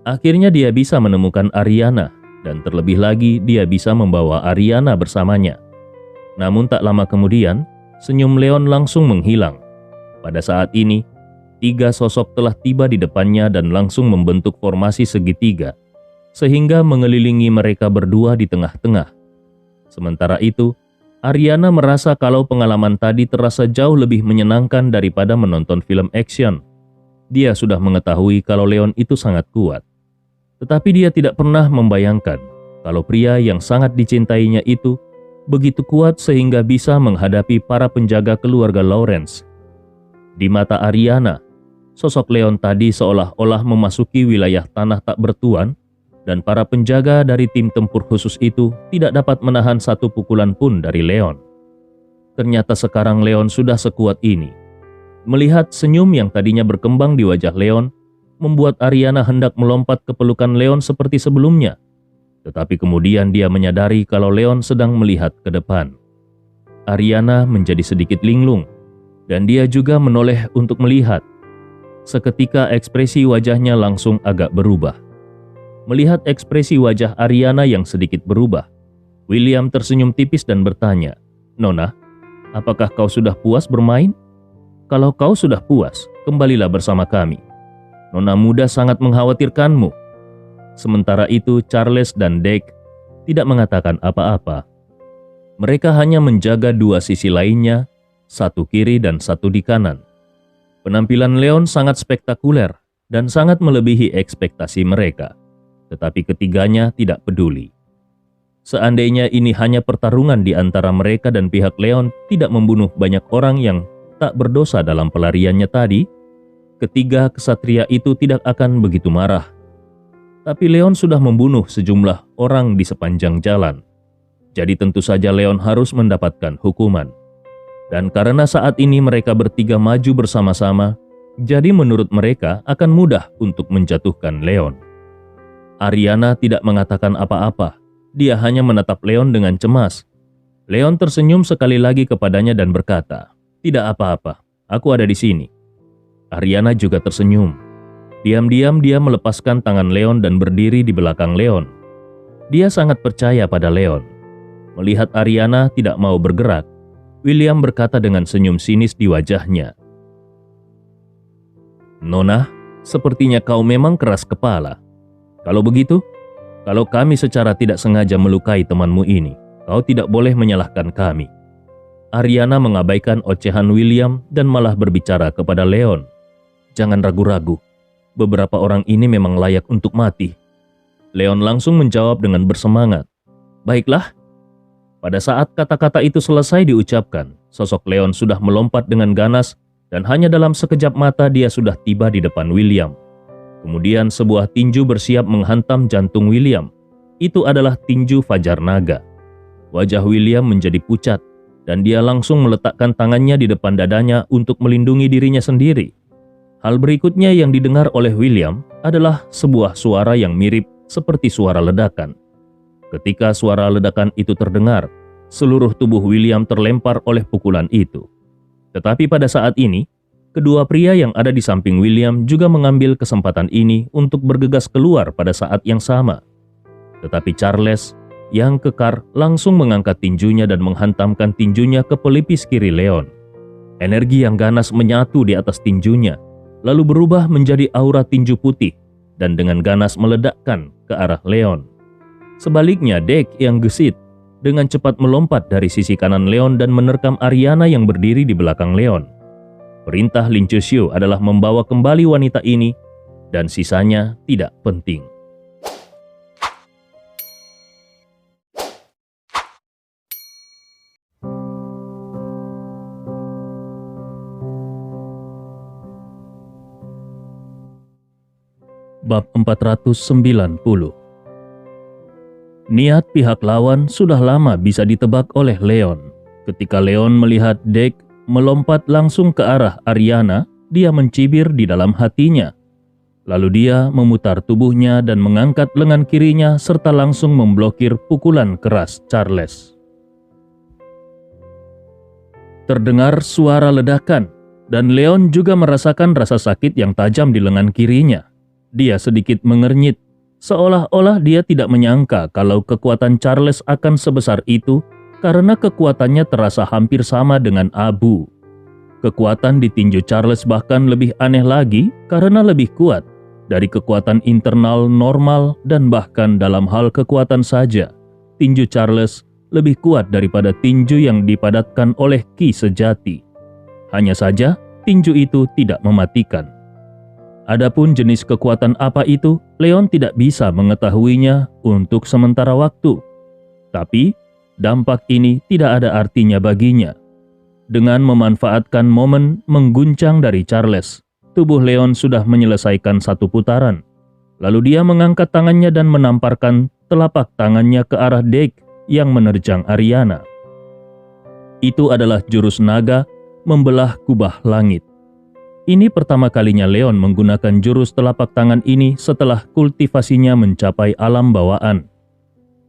Akhirnya dia bisa menemukan Ariana, dan terlebih lagi dia bisa membawa Ariana bersamanya. Namun tak lama kemudian, senyum Leon langsung menghilang. Pada saat ini, 3 sosok telah tiba di depannya dan langsung membentuk formasi segitiga, sehingga mengelilingi mereka berdua di tengah-tengah. Sementara itu, Ariana merasa kalau pengalaman tadi terasa jauh lebih menyenangkan daripada menonton film action. Dia sudah mengetahui kalau Leon itu sangat kuat. Tetapi dia tidak pernah membayangkan kalau pria yang sangat dicintainya itu begitu kuat sehingga bisa menghadapi para penjaga keluarga Lawrence. Di mata Ariana, sosok Leon tadi seolah-olah memasuki wilayah tanah tak bertuan, dan para penjaga dari tim tempur khusus itu tidak dapat menahan satu pukulan pun dari Leon. Ternyata sekarang Leon sudah sekuat ini. Melihat senyum yang tadinya berkembang di wajah Leon, membuat Ariana hendak melompat ke pelukan Leon seperti sebelumnya. Tetapi kemudian dia menyadari kalau Leon sedang melihat ke depan. Ariana menjadi sedikit linglung, dan dia juga menoleh untuk melihat. Seketika ekspresi wajahnya langsung agak berubah. Melihat ekspresi wajah Ariana yang sedikit berubah, William tersenyum tipis dan bertanya, "Nona, apakah kau sudah puas bermain? Kalau kau sudah puas, kembalilah bersama kami. Nona muda sangat mengkhawatirkanmu." Sementara itu, Charles dan Dick tidak mengatakan apa-apa. Mereka hanya menjaga 2 sisi lainnya, satu kiri dan satu di kanan. Penampilan Leon sangat spektakuler dan sangat melebihi ekspektasi mereka. Tetapi ketiganya tidak peduli. Seandainya ini hanya pertarungan di antara mereka dan pihak Leon tidak membunuh banyak orang yang tak berdosa dalam pelariannya tadi, ketiga kesatria itu tidak akan begitu marah. Tapi Leon sudah membunuh sejumlah orang di sepanjang jalan. Jadi tentu saja Leon harus mendapatkan hukuman. Dan karena saat ini mereka bertiga maju bersama-sama, jadi menurut mereka akan mudah untuk menjatuhkan Leon. Ariana tidak mengatakan apa-apa. Dia hanya menatap Leon dengan cemas. Leon tersenyum sekali lagi kepadanya dan berkata, "Tidak apa-apa, aku ada di sini." Ariana juga tersenyum. Diam-diam dia melepaskan tangan Leon dan berdiri di belakang Leon. Dia sangat percaya pada Leon. Melihat Ariana tidak mau bergerak, William berkata dengan senyum sinis di wajahnya, "Nona, sepertinya kau memang keras kepala. Kalau begitu, kalau kami secara tidak sengaja melukai temanmu ini, kau tidak boleh menyalahkan kami." Ariana mengabaikan ocehan William dan malah berbicara kepada Leon. "Jangan ragu-ragu, beberapa orang ini memang layak untuk mati." Leon langsung menjawab dengan bersemangat, "Baiklah." Pada saat kata-kata itu selesai diucapkan, sosok Leon sudah melompat dengan ganas dan hanya dalam sekejap mata dia sudah tiba di depan William. Kemudian sebuah tinju bersiap menghantam jantung William. Itu adalah tinju Fajar Naga. Wajah William menjadi pucat dan dia langsung meletakkan tangannya di depan dadanya untuk melindungi dirinya sendiri. Hal berikutnya yang didengar oleh William adalah sebuah suara yang mirip seperti suara ledakan. Ketika suara ledakan itu terdengar, seluruh tubuh William terlempar oleh pukulan itu. Tetapi pada saat ini, kedua pria yang ada di samping William juga mengambil kesempatan ini untuk bergegas keluar pada saat yang sama. Tetapi Charles yang kekar langsung mengangkat tinjunya dan menghantamkan tinjunya ke pelipis kiri Leon. Energi yang ganas menyatu di atas tinjunya, lalu berubah menjadi aura tinju putih dan dengan ganas meledakkan ke arah Leon. Sebaliknya, Deke yang gesit dengan cepat melompat dari sisi kanan Leon dan menerkam Ariana yang berdiri di belakang Leon. Perintah Lin Chushu adalah membawa kembali wanita ini dan sisanya tidak penting. Bab 490. Niat pihak lawan sudah lama bisa ditebak oleh Leon. Ketika Leon melihat Deke melompat langsung ke arah Ariana, dia mencibir di dalam hatinya. Lalu dia memutar tubuhnya dan mengangkat lengan kirinya serta langsung memblokir pukulan keras Charles. Terdengar suara ledakan dan Leon juga merasakan rasa sakit yang tajam di lengan kirinya. Dia sedikit mengernyit, seolah-olah dia tidak menyangka kalau kekuatan Charles akan sebesar itu karena kekuatannya terasa hampir sama dengan abu. Kekuatan di tinju Charles bahkan lebih aneh lagi karena lebih kuat dari kekuatan internal normal dan bahkan dalam hal kekuatan saja. Tinju Charles lebih kuat daripada tinju yang dipadatkan oleh Ki sejati. Hanya saja tinju itu tidak mematikan. Adapun jenis kekuatan apa itu, Leon tidak bisa mengetahuinya untuk sementara waktu. Tapi, dampak ini tidak ada artinya baginya. Dengan memanfaatkan momen mengguncang dari Charles, tubuh Leon sudah menyelesaikan satu putaran. Lalu dia mengangkat tangannya dan menamparkan telapak tangannya ke arah Deke yang menerjang Ariana. Itu adalah jurus naga membelah kubah langit. Ini pertama kalinya Leon menggunakan jurus telapak tangan ini setelah kultivasinya mencapai alam bawaan.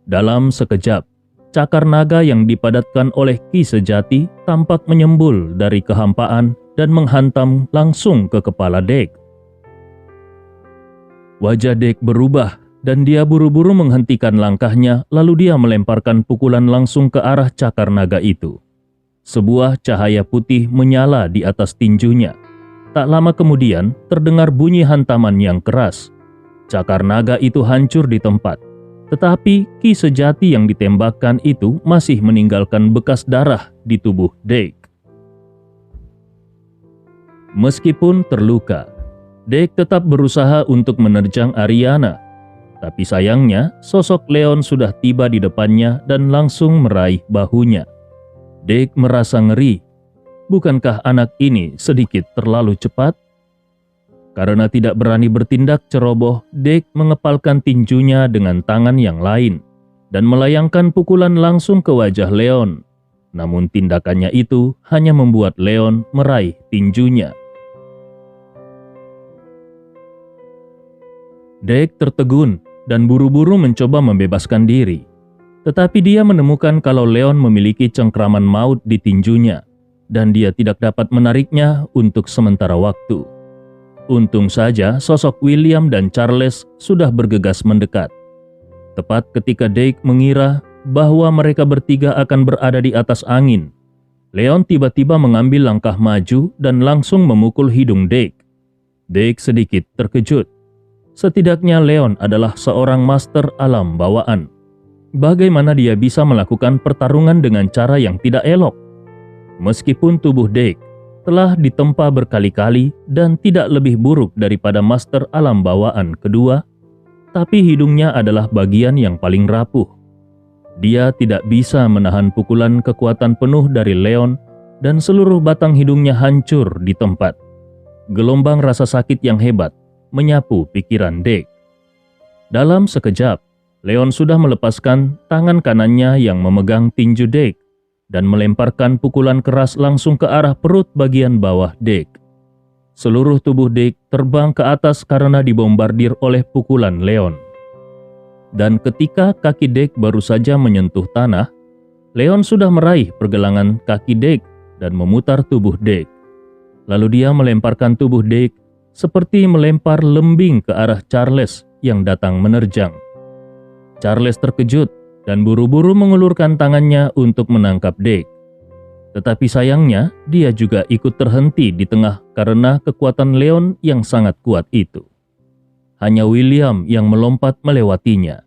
Dalam sekejap, cakar naga yang dipadatkan oleh Ki sejati tampak menyembul dari kehampaan dan menghantam langsung ke kepala Deke. Wajah Deke berubah dan dia buru-buru menghentikan langkahnya lalu dia melemparkan pukulan langsung ke arah cakar naga itu. Sebuah cahaya putih menyala di atas tinjunya. Tak lama kemudian, terdengar bunyi hantaman yang keras. Cakar naga itu hancur di tempat. Tetapi Ki sejati yang ditembakkan itu masih meninggalkan bekas darah di tubuh Deke. Meskipun terluka, Deke tetap berusaha untuk menerjang Ariana. Tapi sayangnya, sosok Leon sudah tiba di depannya dan langsung meraih bahunya. Deke merasa ngeri. Bukankah anak ini sedikit terlalu cepat? Karena tidak berani bertindak ceroboh, Deke mengepalkan tinjunya dengan tangan yang lain dan melayangkan pukulan langsung ke wajah Leon. Namun tindakannya itu hanya membuat Leon meraih tinjunya. Deke tertegun dan buru-buru mencoba membebaskan diri. Tetapi dia menemukan kalau Leon memiliki cengkraman maut di tinjunya. Dan dia tidak dapat menariknya untuk sementara waktu. Untung saja sosok William dan Charles sudah bergegas mendekat. Tepat ketika Deke mengira bahwa mereka bertiga akan berada di atas angin, Leon tiba-tiba mengambil langkah maju dan langsung memukul hidung Deke. Dake sedikit terkejut. Setidaknya Leon adalah seorang master alam bawaan. Bagaimana dia bisa melakukan pertarungan dengan cara yang tidak elok? Meskipun tubuh Dake telah ditempa berkali-kali dan tidak lebih buruk daripada master alam bawaan kedua, tapi hidungnya adalah bagian yang paling rapuh. Dia tidak bisa menahan pukulan kekuatan penuh dari Leon dan seluruh batang hidungnya hancur di tempat. Gelombang rasa sakit yang hebat menyapu pikiran Dake. Dalam sekejap, Leon sudah melepaskan tangan kanannya yang memegang tinju Dake dan melemparkan pukulan keras langsung ke arah perut bagian bawah Dake. Seluruh tubuh Dake terbang ke atas karena dibombardir oleh pukulan Leon. Dan ketika kaki Dake baru saja menyentuh tanah, Leon sudah meraih pergelangan kaki Dake dan memutar tubuh Dake. Lalu dia melemparkan tubuh Dake seperti melempar lembing ke arah Charles yang datang menerjang. Charles terkejut dan buru-buru mengulurkan tangannya untuk menangkap Dake. Tetapi sayangnya, dia juga ikut terhenti di tengah karena kekuatan Leon yang sangat kuat itu. Hanya William yang melompat melewatinya.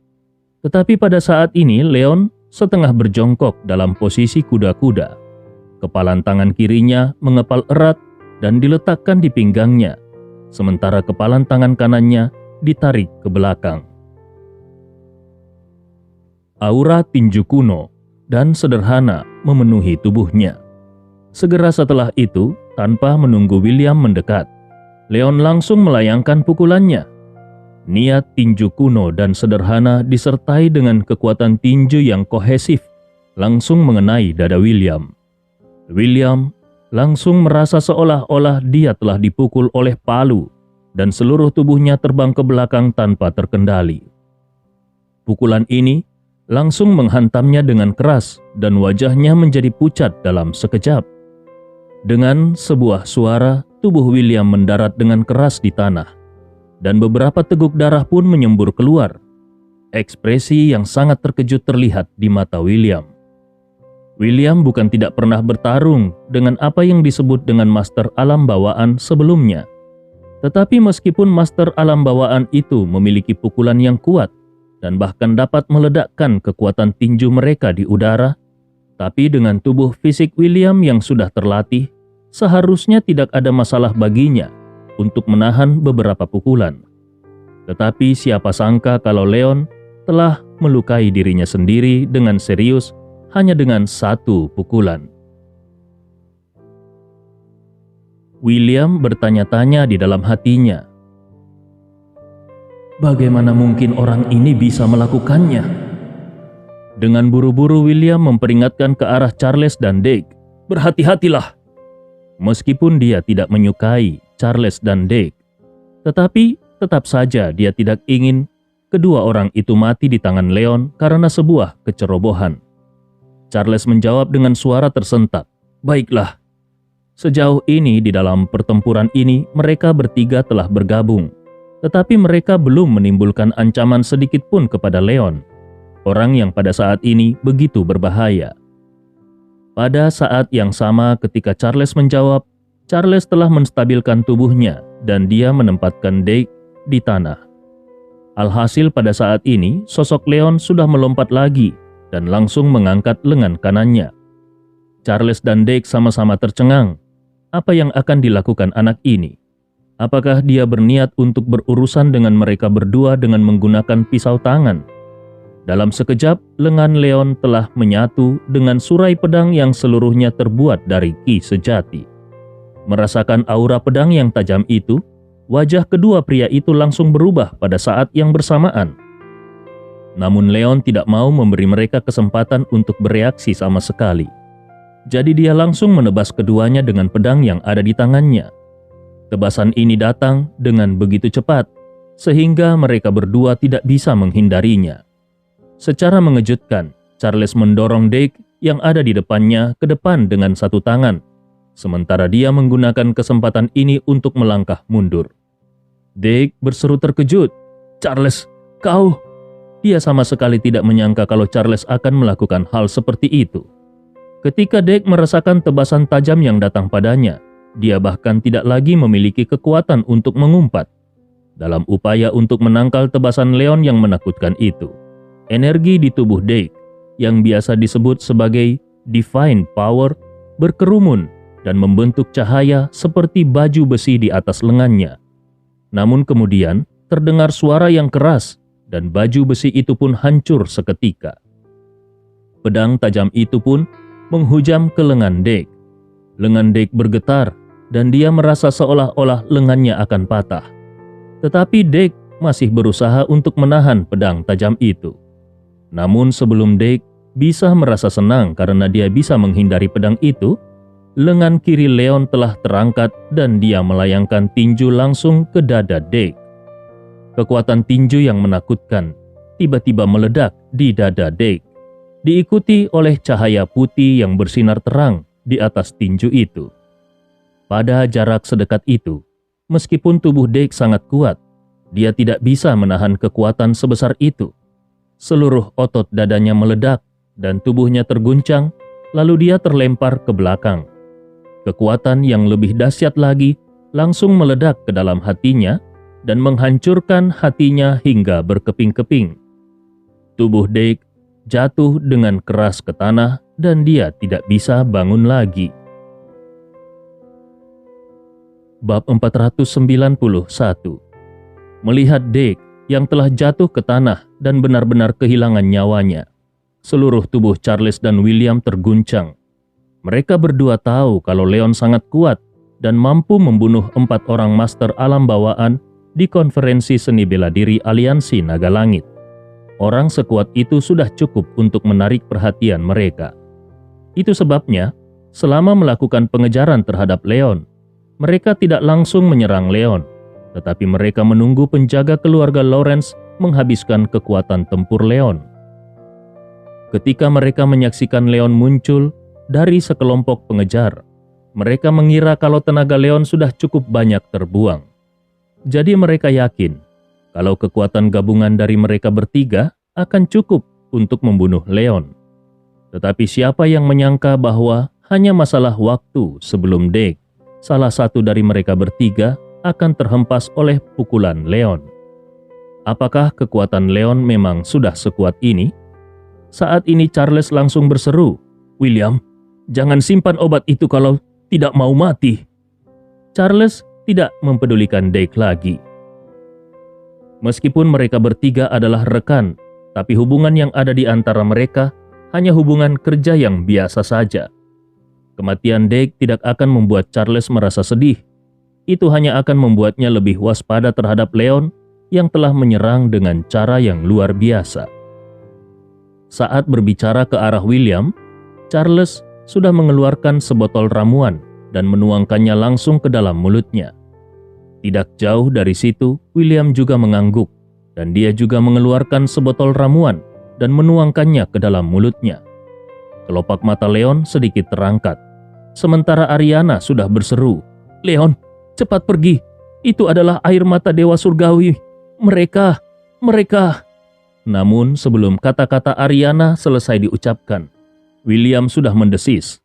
Tetapi pada saat ini Leon setengah berjongkok dalam posisi kuda-kuda. Kepalan tangan kirinya mengepal erat dan diletakkan di pinggangnya, sementara kepalan tangan kanannya ditarik ke belakang. Aura tinju kuno dan sederhana memenuhi tubuhnya. Segera setelah itu, tanpa menunggu William mendekat, Leon langsung melayangkan pukulannya. Niat tinju kuno dan sederhana disertai dengan kekuatan tinju yang kohesif langsung mengenai dada William. William langsung merasa seolah-olah dia telah dipukul oleh palu dan seluruh tubuhnya terbang ke belakang tanpa terkendali. Pukulan ini langsung menghantamnya dengan keras dan wajahnya menjadi pucat dalam sekejap. Dengan sebuah suara, tubuh William mendarat dengan keras di tanah, dan beberapa teguk darah pun menyembur keluar. Ekspresi yang sangat terkejut terlihat di mata William. William bukan tidak pernah bertarung dengan apa yang disebut dengan master alam bawaan sebelumnya. Tetapi meskipun master alam bawaan itu memiliki pukulan yang kuat, dan bahkan dapat meledakkan kekuatan tinju mereka di udara, tapi dengan tubuh fisik William yang sudah terlatih, seharusnya tidak ada masalah baginya untuk menahan beberapa pukulan. Tetapi siapa sangka kalau Leon telah melukai dirinya sendiri dengan serius hanya dengan satu pukulan. William bertanya-tanya di dalam hatinya, bagaimana mungkin orang ini bisa melakukannya? Dengan buru-buru William memperingatkan ke arah Charles dan Dake, berhati-hatilah. Meskipun dia tidak menyukai Charles dan Dake, tetapi tetap saja dia tidak ingin kedua orang itu mati di tangan Leon karena sebuah kecerobohan. Charles menjawab dengan suara tersentak, baiklah. Sejauh ini di dalam pertempuran ini mereka bertiga telah bergabung. Tetapi mereka belum menimbulkan ancaman sedikit pun kepada Leon, orang yang pada saat ini begitu berbahaya. Pada saat yang sama ketika Charles menjawab, Charles telah menstabilkan tubuhnya dan dia menempatkan Dake di tanah. Alhasil pada saat ini, sosok Leon sudah melompat lagi dan langsung mengangkat lengan kanannya. Charles dan Dake sama-sama tercengang. Apa yang akan dilakukan anak ini? Apakah dia berniat untuk berurusan dengan mereka berdua dengan menggunakan pisau tangan? Dalam sekejap, lengan Leon telah menyatu dengan surai pedang yang seluruhnya terbuat dari ki sejati. Merasakan aura pedang yang tajam itu, wajah kedua pria itu langsung berubah pada saat yang bersamaan. Namun Leon tidak mau memberi mereka kesempatan untuk bereaksi sama sekali. Jadi dia langsung menebas keduanya dengan pedang yang ada di tangannya. Tebasan ini datang dengan begitu cepat, sehingga mereka berdua tidak bisa menghindarinya. Secara mengejutkan, Charles mendorong Dake yang ada di depannya ke depan dengan satu tangan, sementara dia menggunakan kesempatan ini untuk melangkah mundur. Dake berseru terkejut, "Charles, kau!" Dia sama sekali tidak menyangka kalau Charles akan melakukan hal seperti itu. Ketika Dake merasakan tebasan tajam yang datang padanya, Dia bahkan tidak lagi memiliki kekuatan untuk mengumpat. Dalam upaya untuk menangkal tebasan leon yang menakutkan itu, energi di tubuh Dake, yang biasa disebut sebagai Divine Power, berkerumun dan membentuk cahaya seperti baju besi di atas lengannya. Namun kemudian terdengar suara yang keras dan baju besi itu pun hancur seketika. Pedang tajam itu pun menghujam ke lengan Dake. Lengan Dake bergetar dan dia merasa seolah-olah lengannya akan patah. Tetapi Dake masih berusaha untuk menahan pedang tajam itu. Namun sebelum Dake bisa merasa senang karena dia bisa menghindari pedang itu, lengan kiri Leon telah terangkat dan dia melayangkan tinju langsung ke dada Dake. Kekuatan tinju yang menakutkan tiba-tiba meledak di dada Dake, diikuti oleh cahaya putih yang bersinar terang di atas tinju itu. Pada jarak sedekat itu, meskipun tubuh Dake sangat kuat, dia tidak bisa menahan kekuatan sebesar itu. Seluruh otot dadanya meledak dan tubuhnya terguncang, lalu dia terlempar ke belakang. Kekuatan yang lebih dahsyat lagi langsung meledak ke dalam hatinya dan menghancurkan hatinya hingga berkeping-keping. Tubuh Dake jatuh dengan keras ke tanah dan dia tidak bisa bangun lagi. Bab 491. Melihat Dake yang telah jatuh ke tanah dan benar-benar kehilangan nyawanya, seluruh tubuh Charles dan William terguncang. Mereka berdua tahu kalau Leon sangat kuat dan mampu membunuh 4 orang master alam bawaan di konferensi seni bela diri Aliansi Naga Langit. Orang sekuat itu sudah cukup untuk menarik perhatian mereka. Itu sebabnya, selama melakukan pengejaran terhadap Leon, mereka tidak langsung menyerang Leon, tetapi mereka menunggu penjaga keluarga Lawrence menghabiskan kekuatan tempur Leon. Ketika mereka menyaksikan Leon muncul dari sekelompok pengejar, mereka mengira kalau tenaga Leon sudah cukup banyak terbuang. Jadi mereka yakin kalau kekuatan gabungan dari mereka bertiga akan cukup untuk membunuh Leon. Tetapi siapa yang menyangka bahwa hanya masalah waktu sebelum Dake, salah satu dari mereka bertiga, akan terhempas oleh pukulan Leon. Apakah kekuatan Leon memang sudah sekuat ini? Saat ini Charles langsung berseru, "William, jangan simpan obat itu kalau tidak mau mati." Charles tidak mempedulikan Dake lagi. Meskipun mereka bertiga adalah rekan, tapi hubungan yang ada di antara mereka hanya hubungan kerja yang biasa saja. Kematian Dake tidak akan membuat Charles merasa sedih. Itu hanya akan membuatnya lebih waspada terhadap Leon yang telah menyerang dengan cara yang luar biasa. Saat berbicara ke arah William, Charles sudah mengeluarkan sebotol ramuan dan menuangkannya langsung ke dalam mulutnya. Tidak jauh dari situ, William juga mengangguk dan dia juga mengeluarkan sebotol ramuan dan menuangkannya ke dalam mulutnya. Kelopak mata Leon sedikit terangkat, sementara Ariana sudah berseru, "Leon, cepat pergi. Itu adalah air mata Dewa Surgawi. Mereka. Namun sebelum kata-kata Ariana selesai diucapkan, William sudah mendesis.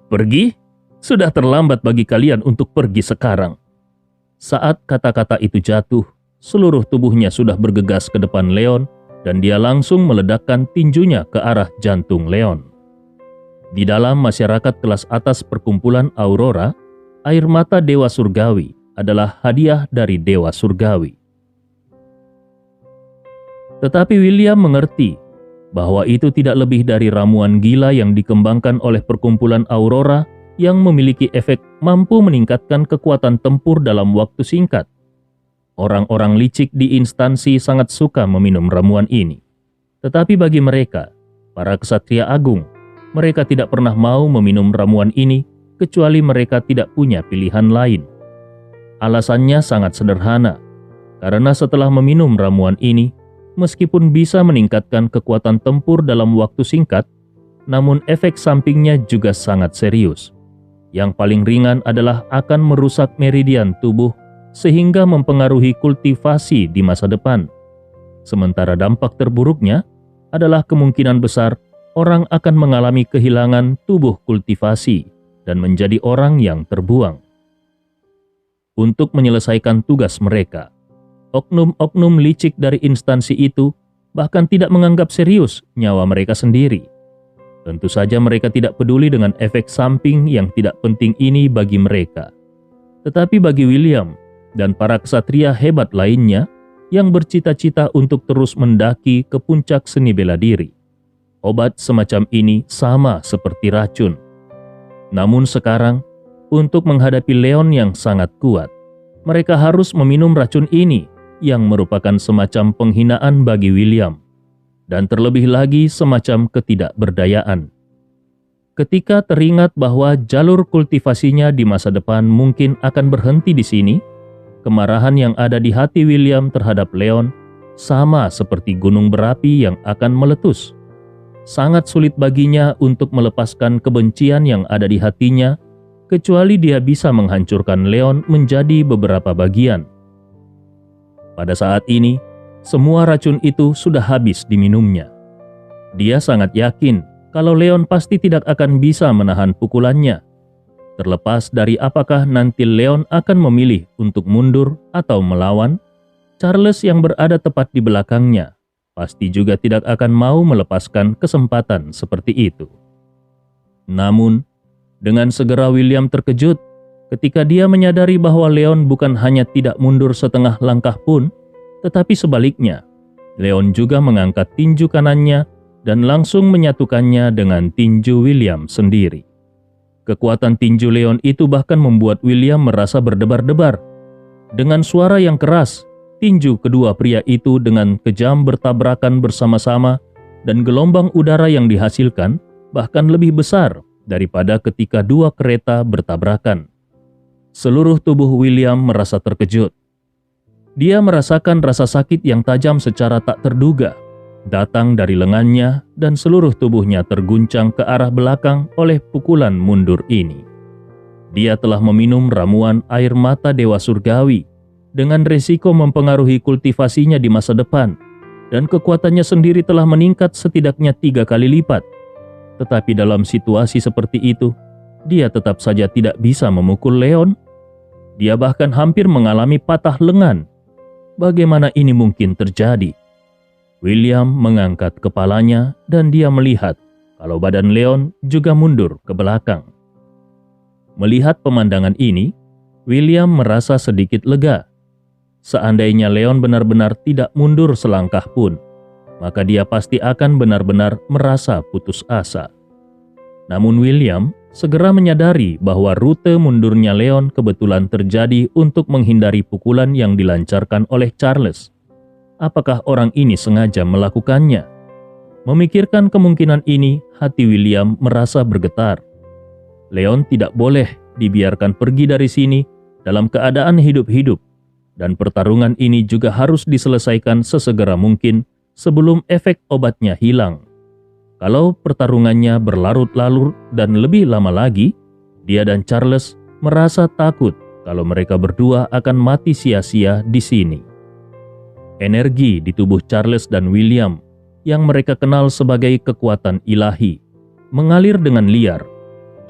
"Pergi? Sudah terlambat bagi kalian untuk pergi sekarang." Saat kata-kata itu jatuh, seluruh tubuhnya sudah bergegas ke depan Leon dan dia langsung meledakkan tinjunya ke arah jantung Leon. Di dalam masyarakat kelas atas perkumpulan Aurora, air mata Dewa Surgawi adalah hadiah dari Dewa Surgawi. Tetapi William mengerti bahwa itu tidak lebih dari ramuan gila yang dikembangkan oleh perkumpulan Aurora yang memiliki efek mampu meningkatkan kekuatan tempur dalam waktu singkat. Orang-orang licik di instansi sangat suka meminum ramuan ini. Tetapi bagi mereka, para kesatria agung, mereka tidak pernah mau meminum ramuan ini kecuali mereka tidak punya pilihan lain. Alasannya sangat sederhana, karena setelah meminum ramuan ini, meskipun bisa meningkatkan kekuatan tempur dalam waktu singkat, namun efek sampingnya juga sangat serius. Yang paling ringan adalah akan merusak meridian tubuh sehingga mempengaruhi kultivasi di masa depan. Sementara dampak terburuknya adalah kemungkinan besar orang akan mengalami kehilangan tubuh kultivasi dan menjadi orang yang terbuang. Untuk menyelesaikan tugas mereka, oknum-oknum licik dari instansi itu bahkan tidak menganggap serius nyawa mereka sendiri. Tentu saja mereka tidak peduli dengan efek samping yang tidak penting ini bagi mereka. Tetapi bagi William dan para ksatria hebat lainnya yang bercita-cita untuk terus mendaki ke puncak seni bela diri, obat semacam ini sama seperti racun. Namun sekarang, untuk menghadapi Leon yang sangat kuat, mereka harus meminum racun ini yang merupakan semacam penghinaan bagi William, dan terlebih lagi semacam ketidakberdayaan. Ketika teringat bahwa jalur kultivasinya di masa depan mungkin akan berhenti di sini, kemarahan yang ada di hati William terhadap Leon sama seperti gunung berapi yang akan meletus. Sangat sulit baginya untuk melepaskan kebencian yang ada di hatinya, kecuali dia bisa menghancurkan Leon menjadi beberapa bagian. Pada saat ini, semua racun itu sudah habis diminumnya. Dia sangat yakin kalau Leon pasti tidak akan bisa menahan pukulannya. Terlepas dari apakah nanti Leon akan memilih untuk mundur atau melawan, Charles yang berada tepat di belakangnya pasti juga tidak akan mau melepaskan kesempatan seperti itu. Namun, dengan segera William terkejut ketika dia menyadari bahwa Leon bukan hanya tidak mundur setengah langkah pun, tetapi sebaliknya, Leon juga mengangkat tinju kanannya dan langsung menyatukannya dengan tinju William sendiri. Kekuatan tinju Leon itu bahkan membuat William merasa berdebar-debar. Dengan suara yang keras, tinju kedua pria itu dengan kejam bertabrakan bersama-sama dan gelombang udara yang dihasilkan bahkan lebih besar daripada ketika dua kereta bertabrakan. Seluruh tubuh William merasa terkejut. Dia merasakan rasa sakit yang tajam secara tak terduga, datang dari lengannya dan seluruh tubuhnya terguncang ke arah belakang oleh pukulan mundur ini. Dia telah meminum ramuan air mata dewa surgawi dengan resiko mempengaruhi kultivasinya di masa depan, dan kekuatannya sendiri telah meningkat setidaknya 3 kali lipat. Tetapi dalam situasi seperti itu, dia tetap saja tidak bisa memukul Leon. Dia bahkan hampir mengalami patah lengan. Bagaimana ini mungkin terjadi? William mengangkat kepalanya dan dia melihat kalau badan Leon juga mundur ke belakang. Melihat pemandangan ini, William merasa sedikit lega. Seandainya Leon benar-benar tidak mundur selangkah pun, maka dia pasti akan benar-benar merasa putus asa. Namun William segera menyadari bahwa rute mundurnya Leon kebetulan terjadi untuk menghindari pukulan yang dilancarkan oleh Charles. Apakah orang ini sengaja melakukannya? Memikirkan kemungkinan ini, hati William merasa bergetar. Leon tidak boleh dibiarkan pergi dari sini dalam keadaan hidup-hidup, dan pertarungan ini juga harus diselesaikan sesegera mungkin sebelum efek obatnya hilang. Kalau pertarungannya berlarut-larut dan lebih lama lagi, dia dan Charles merasa takut kalau mereka berdua akan mati sia-sia di sini. Energi di tubuh Charles dan William yang mereka kenal sebagai kekuatan ilahi mengalir dengan liar.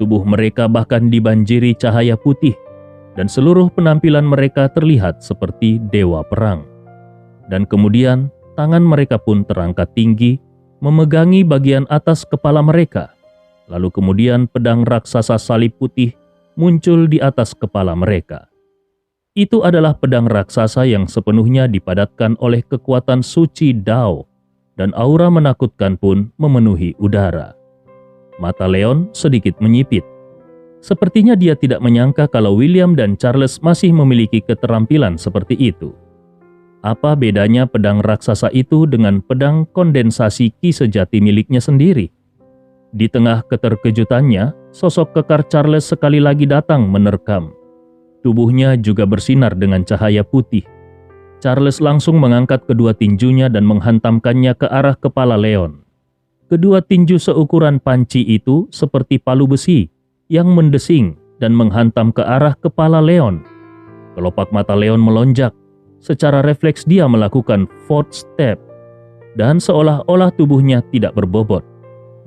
Tubuh mereka bahkan dibanjiri cahaya putih dan seluruh penampilan mereka terlihat seperti dewa perang. Dan kemudian tangan mereka pun terangkat tinggi memegangi bagian atas kepala mereka. Lalu kemudian pedang raksasa salib putih muncul di atas kepala mereka. Itu adalah pedang raksasa yang sepenuhnya dipadatkan oleh kekuatan suci Dao, dan aura menakutkan pun memenuhi udara. Mata Leon sedikit menyipit. Sepertinya dia tidak menyangka kalau William dan Charles masih memiliki keterampilan seperti itu. Apa bedanya pedang raksasa itu dengan pedang kondensasi ki sejati miliknya sendiri? Di tengah keterkejutannya, sosok kekar Charles sekali lagi datang menerkam. Tubuhnya juga bersinar dengan cahaya putih. Charles langsung mengangkat kedua tinjunya dan menghantamkannya ke arah kepala Leon. Kedua tinju seukuran panci itu seperti palu besi yang mendesing dan menghantam ke arah kepala Leon. Kelopak mata Leon melonjak. Secara refleks dia melakukan fourth step, dan seolah-olah tubuhnya tidak berbobot.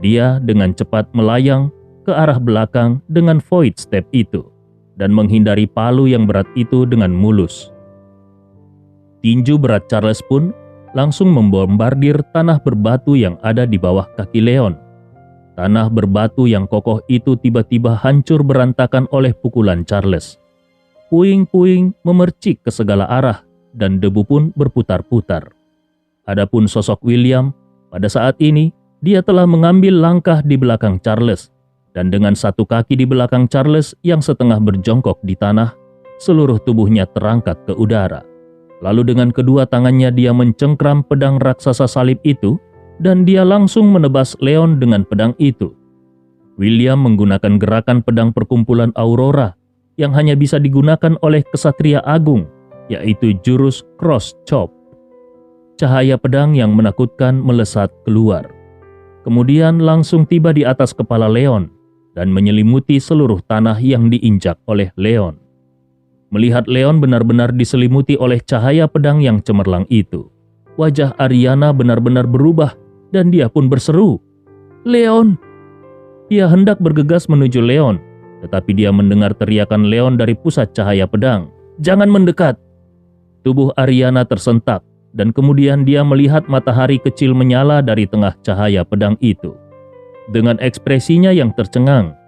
Dia dengan cepat melayang ke arah belakang dengan void step itu dan menghindari palu yang berat itu dengan mulus. Tinju berat Charles pun langsung membombardir tanah berbatu yang ada di bawah kaki Leon. Tanah berbatu yang kokoh itu tiba-tiba hancur berantakan oleh pukulan Charles. Puing-puing memercik ke segala arah dan debu pun berputar-putar. Adapun sosok William, pada saat ini dia telah mengambil langkah di belakang Charles, dan dengan satu kaki di belakang Charles yang setengah berjongkok di tanah, seluruh tubuhnya terangkat ke udara. Lalu dengan kedua tangannya dia mencengkram pedang raksasa salib itu, dan dia langsung menebas Leon dengan pedang itu. William menggunakan gerakan pedang perkumpulan Aurora yang hanya bisa digunakan oleh kesatria agung, yaitu jurus cross chop. Cahaya pedang yang menakutkan melesat keluar. Kemudian langsung tiba di atas kepala Leon dan menyelimuti seluruh tanah yang diinjak oleh Leon. Melihat Leon benar-benar diselimuti oleh cahaya pedang yang cemerlang itu, wajah Ariana benar-benar berubah dan dia pun berseru, "Leon!" Dia hendak bergegas menuju Leon, tetapi dia mendengar teriakan Leon dari pusat cahaya pedang, "Jangan mendekat!" Tubuh Ariana tersentak, dan kemudian dia melihat matahari kecil menyala dari tengah cahaya pedang itu. Dengan ekspresinya yang tercengang,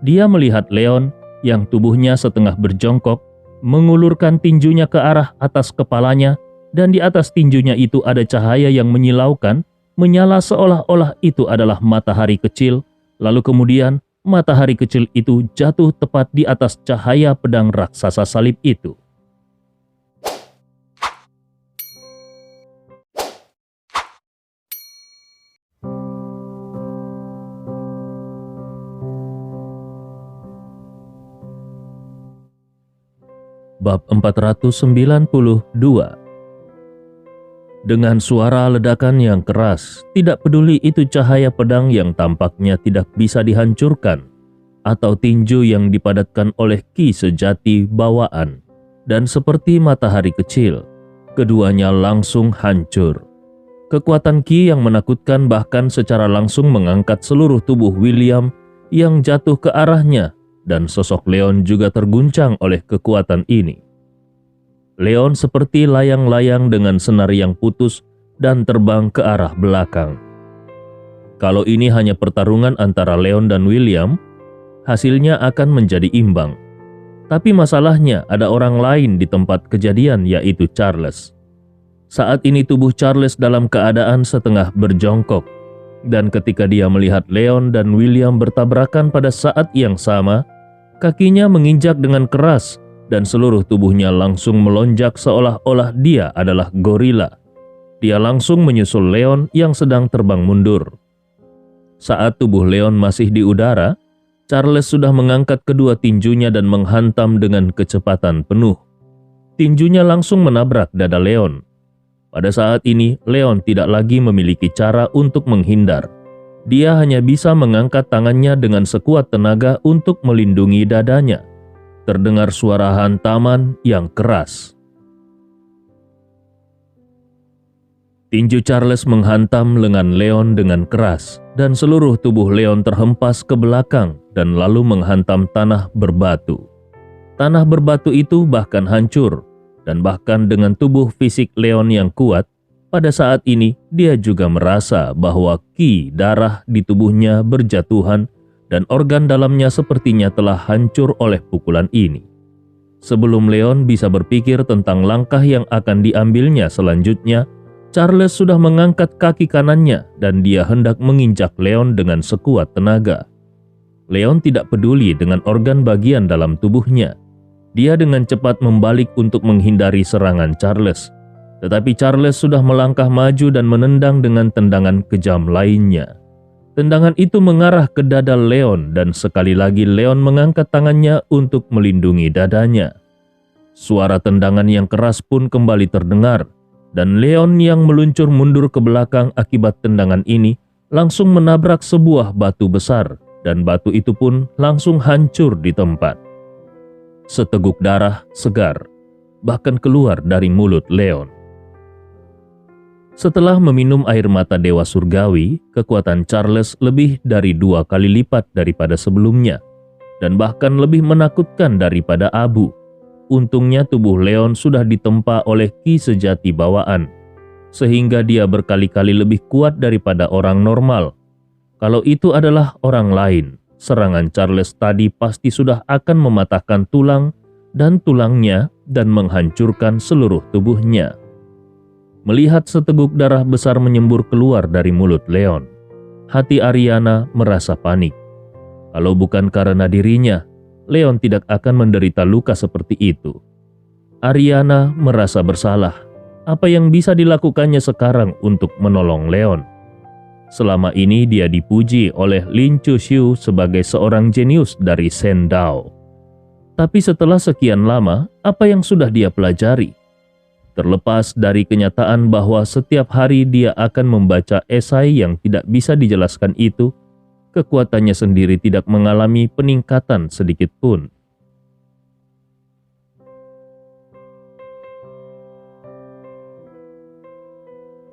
dia melihat Leon yang tubuhnya setengah berjongkok, mengulurkan tinjunya ke arah atas kepalanya, dan di atas tinjunya itu ada cahaya yang menyilaukan, menyala seolah-olah itu adalah matahari kecil, lalu kemudian matahari kecil itu jatuh tepat di atas cahaya pedang raksasa salib itu. Bab 492. Dengan suara ledakan yang keras, tidak peduli itu cahaya pedang yang tampaknya tidak bisa dihancurkan, atau tinju yang dipadatkan oleh ki sejati bawaan, dan seperti matahari kecil, keduanya langsung hancur. Kekuatan ki yang menakutkan bahkan secara langsung mengangkat seluruh tubuh William yang jatuh ke arahnya, dan sosok Leon juga terguncang oleh kekuatan ini. Leon seperti layang-layang dengan senar yang putus dan terbang ke arah belakang. Kalau ini hanya pertarungan antara Leon dan William, hasilnya akan menjadi imbang. Tapi masalahnya ada orang lain di tempat kejadian, yaitu Charles. Saat ini tubuh Charles dalam keadaan setengah berjongkok, dan ketika dia melihat Leon dan William bertabrakan pada saat yang sama, kakinya menginjak dengan keras dan seluruh tubuhnya langsung melonjak seolah-olah dia adalah gorila. Dia langsung menyusul Leon yang sedang terbang mundur. Saat tubuh Leon masih di udara, Charles sudah mengangkat kedua tinjunya dan menghantam dengan kecepatan penuh. Tinjunya langsung menabrak dada Leon. Pada saat ini, Leon tidak lagi memiliki cara untuk menghindar. Dia hanya bisa mengangkat tangannya dengan sekuat tenaga untuk melindungi dadanya. Terdengar suara hantaman yang keras. Tinju Charles menghantam lengan Leon dengan keras, dan seluruh tubuh Leon terhempas ke belakang dan lalu menghantam tanah berbatu. Tanah berbatu itu bahkan hancur, dan bahkan dengan tubuh fisik Leon yang kuat, pada saat ini dia juga merasa bahwa ki darah di tubuhnya berjatuhan dan organ dalamnya sepertinya telah hancur oleh pukulan ini. Sebelum Leon bisa berpikir tentang langkah yang akan diambilnya selanjutnya, Charles sudah mengangkat kaki kanannya dan dia hendak menginjak Leon dengan sekuat tenaga. Leon tidak peduli dengan organ bagian dalam tubuhnya. Dia dengan cepat membalik untuk menghindari serangan Charles. Tetapi Charles sudah melangkah maju dan menendang dengan tendangan kejam lainnya. Tendangan itu mengarah ke dada Leon dan sekali lagi Leon mengangkat tangannya untuk melindungi dadanya. Suara tendangan yang keras pun kembali terdengar dan Leon yang meluncur mundur ke belakang akibat tendangan ini langsung menabrak sebuah batu besar dan batu itu pun langsung hancur di tempat. Seteguk darah segar bahkan keluar dari mulut Leon. Setelah meminum air mata Dewa Surgawi, kekuatan Charles lebih dari 2 kali lipat daripada sebelumnya, dan bahkan lebih menakutkan daripada abu. Untungnya tubuh Leon sudah ditempa oleh ki sejati bawaan, sehingga dia berkali-kali lebih kuat daripada orang normal. Kalau itu adalah orang lain, serangan Charles tadi pasti sudah akan mematahkan tulang dan tulangnya dan menghancurkan seluruh tubuhnya. Melihat seteguk darah besar menyembur keluar dari mulut Leon, hati Ariana merasa panik. Kalau bukan karena dirinya, Leon tidak akan menderita luka seperti itu. Ariana merasa bersalah. Apa yang bisa dilakukannya sekarang untuk menolong Leon? Selama ini dia dipuji oleh Lin Chuxiu sebagai seorang jenius dari Shen Dao. Tapi setelah sekian lama, apa yang sudah dia pelajari? Terlepas dari kenyataan bahwa setiap hari dia akan membaca esai yang tidak bisa dijelaskan itu, kekuatannya sendiri tidak mengalami peningkatan sedikit pun.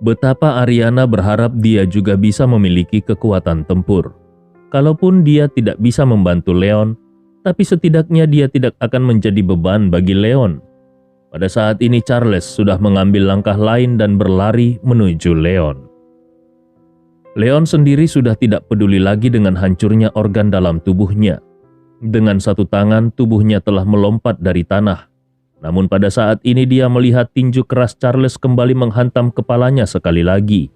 Betapa Ariana berharap dia juga bisa memiliki kekuatan tempur. Kalaupun dia tidak bisa membantu Leon, tapi setidaknya dia tidak akan menjadi beban bagi Leon. Pada saat ini Charles sudah mengambil langkah lain dan berlari menuju Leon. Leon sendiri sudah tidak peduli lagi dengan hancurnya organ dalam tubuhnya. Dengan satu tangan tubuhnya telah melompat dari tanah. Namun pada saat ini dia melihat tinju keras Charles kembali menghantam kepalanya sekali lagi.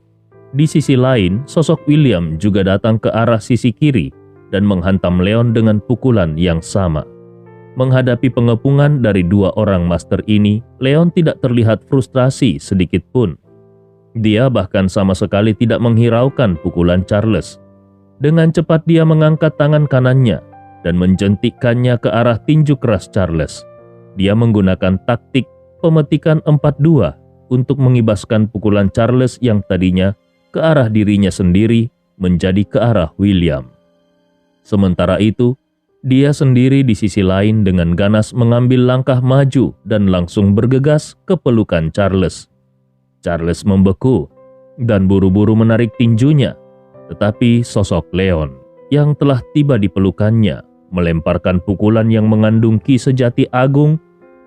Di sisi lain, sosok William juga datang ke arah sisi kiri dan menghantam Leon dengan pukulan yang sama. Menghadapi pengepungan dari 2 orang master ini, Leon tidak terlihat frustrasi sedikit pun. Dia bahkan sama sekali tidak menghiraukan pukulan Charles. Dengan cepat dia mengangkat tangan kanannya dan menjentikkannya ke arah tinju keras Charles. Dia menggunakan taktik pemetikan 4-2 untuk mengibaskan pukulan Charles yang tadinya ke arah dirinya sendiri menjadi ke arah William. Sementara itu, dia sendiri di sisi lain dengan ganas mengambil langkah maju dan langsung bergegas ke pelukan Charles. Charles membeku dan buru-buru menarik tinjunya, tetapi sosok Leon yang telah tiba di pelukannya melemparkan pukulan yang mengandung ki sejati agung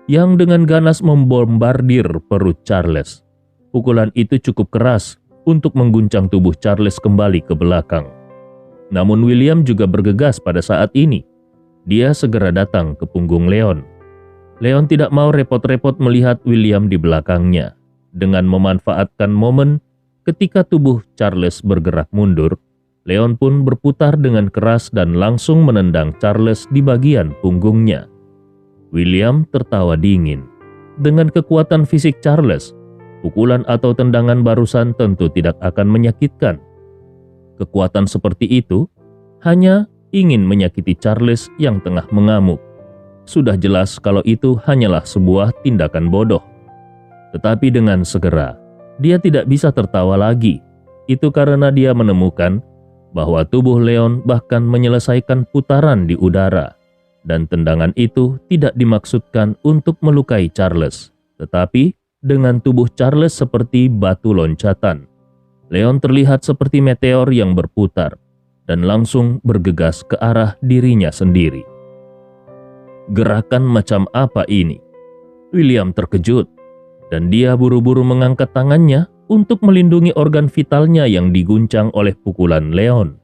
yang dengan ganas membombardir perut Charles. Pukulan itu cukup keras untuk mengguncang tubuh Charles kembali ke belakang. Namun William juga bergegas pada saat ini. Dia segera datang ke punggung Leon. Leon tidak mau repot-repot melihat William di belakangnya. Dengan memanfaatkan momen ketika tubuh Charles bergerak mundur, Leon pun berputar dengan keras dan langsung menendang Charles di bagian punggungnya. William tertawa dingin. Dengan kekuatan fisik Charles, pukulan atau tendangan barusan tentu tidak akan menyakitkan. Kekuatan seperti itu hanya ingin menyakiti Charles yang tengah mengamuk. Sudah jelas kalau itu hanyalah sebuah tindakan bodoh. Tetapi dengan segera, dia tidak bisa tertawa lagi. Itu karena dia menemukan bahwa tubuh Leon bahkan menyelesaikan putaran di udara. Dan tendangan itu tidak dimaksudkan untuk melukai Charles, tetapi dengan tubuh Charles seperti batu loncatan. Leon terlihat seperti meteor yang berputar dan langsung bergegas ke arah dirinya sendiri. Gerakan macam apa ini? William terkejut, dan dia buru-buru mengangkat tangannya untuk melindungi organ vitalnya yang diguncang oleh pukulan Leon.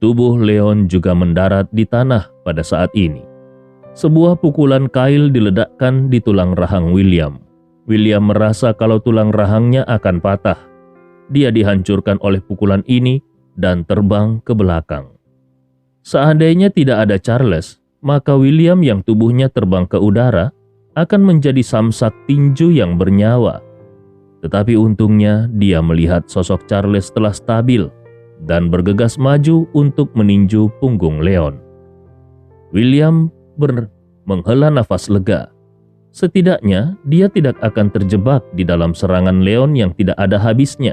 Tubuh Leon juga mendarat di tanah pada saat ini. Sebuah pukulan kail diledakkan di tulang rahang William. William merasa kalau tulang rahangnya akan patah. Dia dihancurkan oleh pukulan ini dan terbang ke belakang. Seandainya tidak ada Charles, maka William yang tubuhnya terbang ke udara akan menjadi samsak tinju yang bernyawa. Tetapi untungnya dia melihat sosok Charles telah stabil dan bergegas maju untuk meninju punggung Leon. William menghela nafas lega. Setidaknya dia tidak akan terjebak di dalam serangan Leon yang tidak ada habisnya.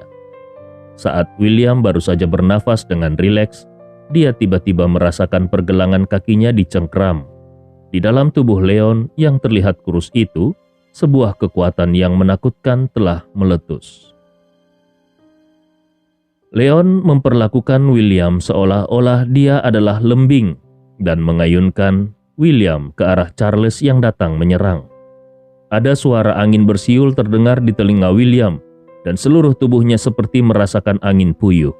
Saat William baru saja bernafas dengan rileks, dia tiba-tiba merasakan pergelangan kakinya dicengkram. Di dalam tubuh Leon yang terlihat kurus itu, sebuah kekuatan yang menakutkan telah meletus. Leon memperlakukan William seolah-olah dia adalah lembing dan mengayunkan William ke arah Charles yang datang menyerang. Ada suara angin bersiul terdengar di telinga William dan seluruh tubuhnya seperti merasakan angin puyuh.